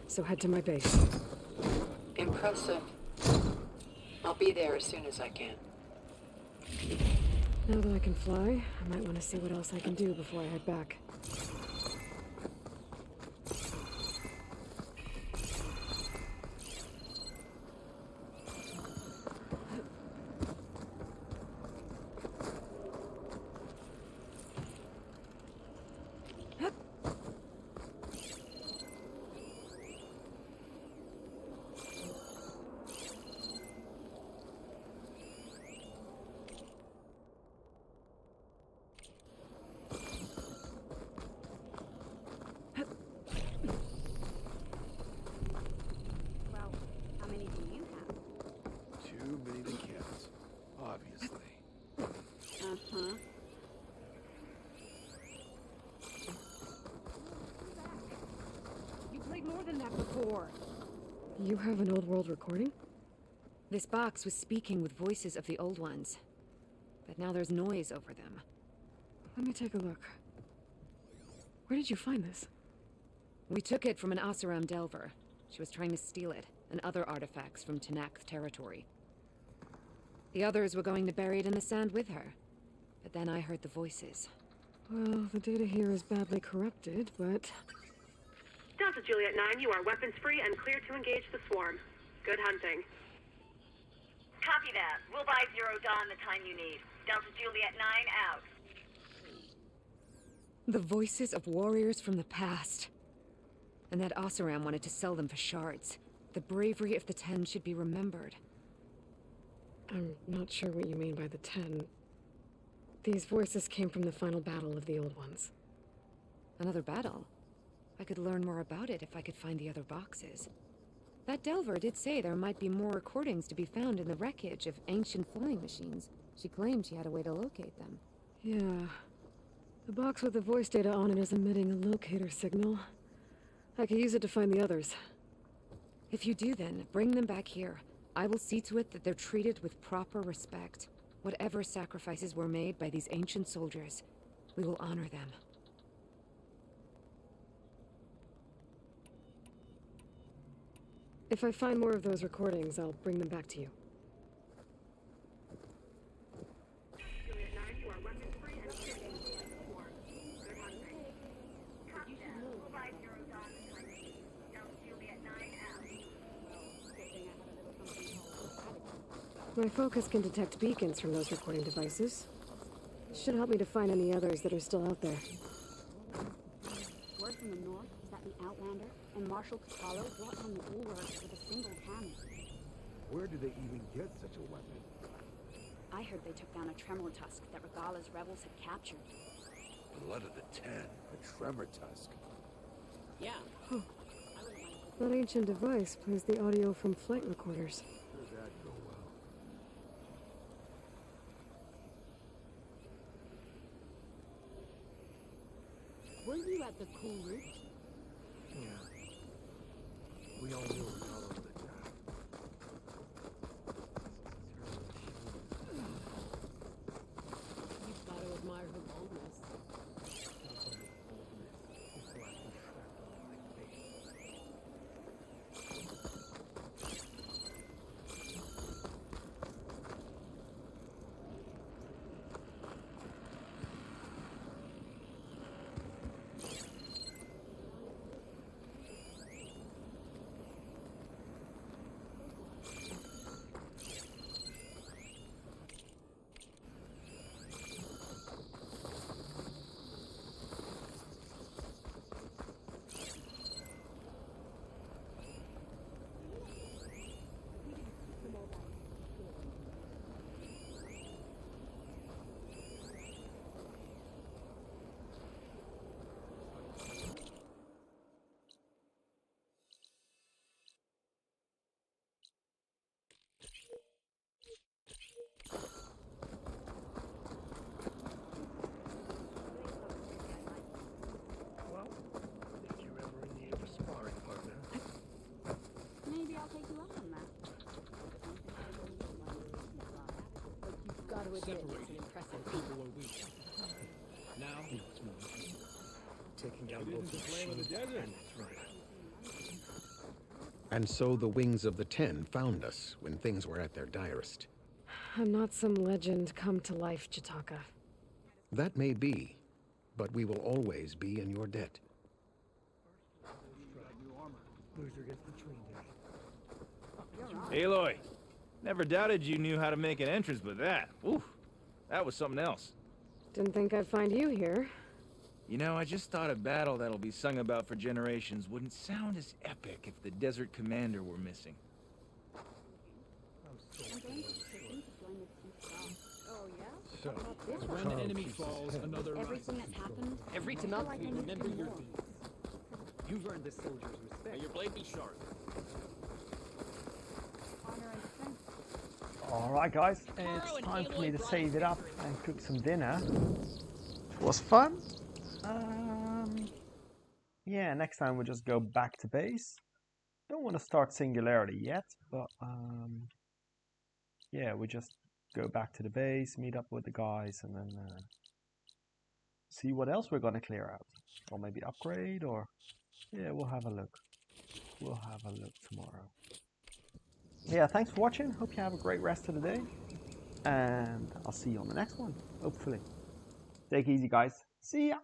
So head to my base. Impressive. I'll be there as soon as I can. Now that I can fly, I might want to see what else I can do before I head back. Too many to count, obviously. Uh-huh. You played more than that before. You have an old world recording? This box was speaking with voices of the old ones. But now there's noise over them. Let me take a look. Where did you find this? We took it from an Oseram Delver. She was trying to steal it, and other artifacts from Tanakh territory. The others were going to bury it in the sand with her. But then I heard the voices. Well, the data here is badly corrupted, but... Delta Juliet 9, you are weapons-free and clear to engage the swarm. Good hunting. Copy that. We'll buy Zero Dawn the time you need. Delta Juliet 9 out. The voices of warriors from the past. And that Oseram wanted to sell them for shards. The bravery of the 10 should be remembered. I'm not sure what you mean by the 10. These voices came from the final battle of the Old Ones. Another battle? I could learn more about it if I could find the other boxes. That Delver did say there might be more recordings to be found in the wreckage of ancient flying machines. She claimed she had a way to locate them. Yeah. The box with the voice data on it is emitting a locator signal. I could use it to find the others. If you do then, bring them back here. I will see to it that they're treated with proper respect. Whatever sacrifices were made by these ancient soldiers, we will honor them. If I find more of those recordings, I'll bring them back to you. Juliet 9, you are weapons-free and clear to engage the swarm. Good hunting. Copy that. We'll buy Zero Dawn the time you need. Delta Juliet 9 out. My focus can detect beacons from those recording devices. Should help me to find any others that are still out there. Word from the north is that the Outlander and Marshal Cavallo brought down the bulwarks with a single cannon. Where did they even get such a weapon? I heard they took down a Tremor Tusk that Regala's rebels had captured. Blood of the 10, a tremor tusk. Yeah. Huh. That ancient device plays the audio from flight recorders. Does that go well? Were you at the Cool Ridge? Yeah. We all knew Regala would attack. You've got to admire her boldness. Well, if you're ever in need of a sparring partner. Maybe I'll take you up on that. But you've got to admit it's an impressive feat. People are weak. Now, taking down both the flame of the desert. And the threat. And so the Wings of the Ten found us when things were at their direst. I'm not some legend come to life, Jataka. That may be, but we will always be in your debt. Aloy, never doubted you knew how to make an entrance, but that, oof, that was something else. Didn't think I'd find you here. You know, I just thought a battle that'll be sung about for generations wouldn't sound as epic if the Desert Commander were missing. So, when the enemy falls, another Everything that's happened. Every I feel Tanakh, like I need to remember do your more. deeds. You've earned the soldier's respect. May your blade be sharp. Alright guys, it's time for me to save it up and cook some dinner. It was fun. Yeah, next time we'll just go back to base. Don't want to start Singularity yet, but yeah, we just go back to the base, meet up with the guys, and then see what else we're gonna clear out. Or maybe upgrade, or yeah, we'll have a look. We'll have a look tomorrow. Yeah, thanks for watching. Hope you have a great rest of the day. And I'll see you on the next one, hopefully. Take it easy, guys. See ya!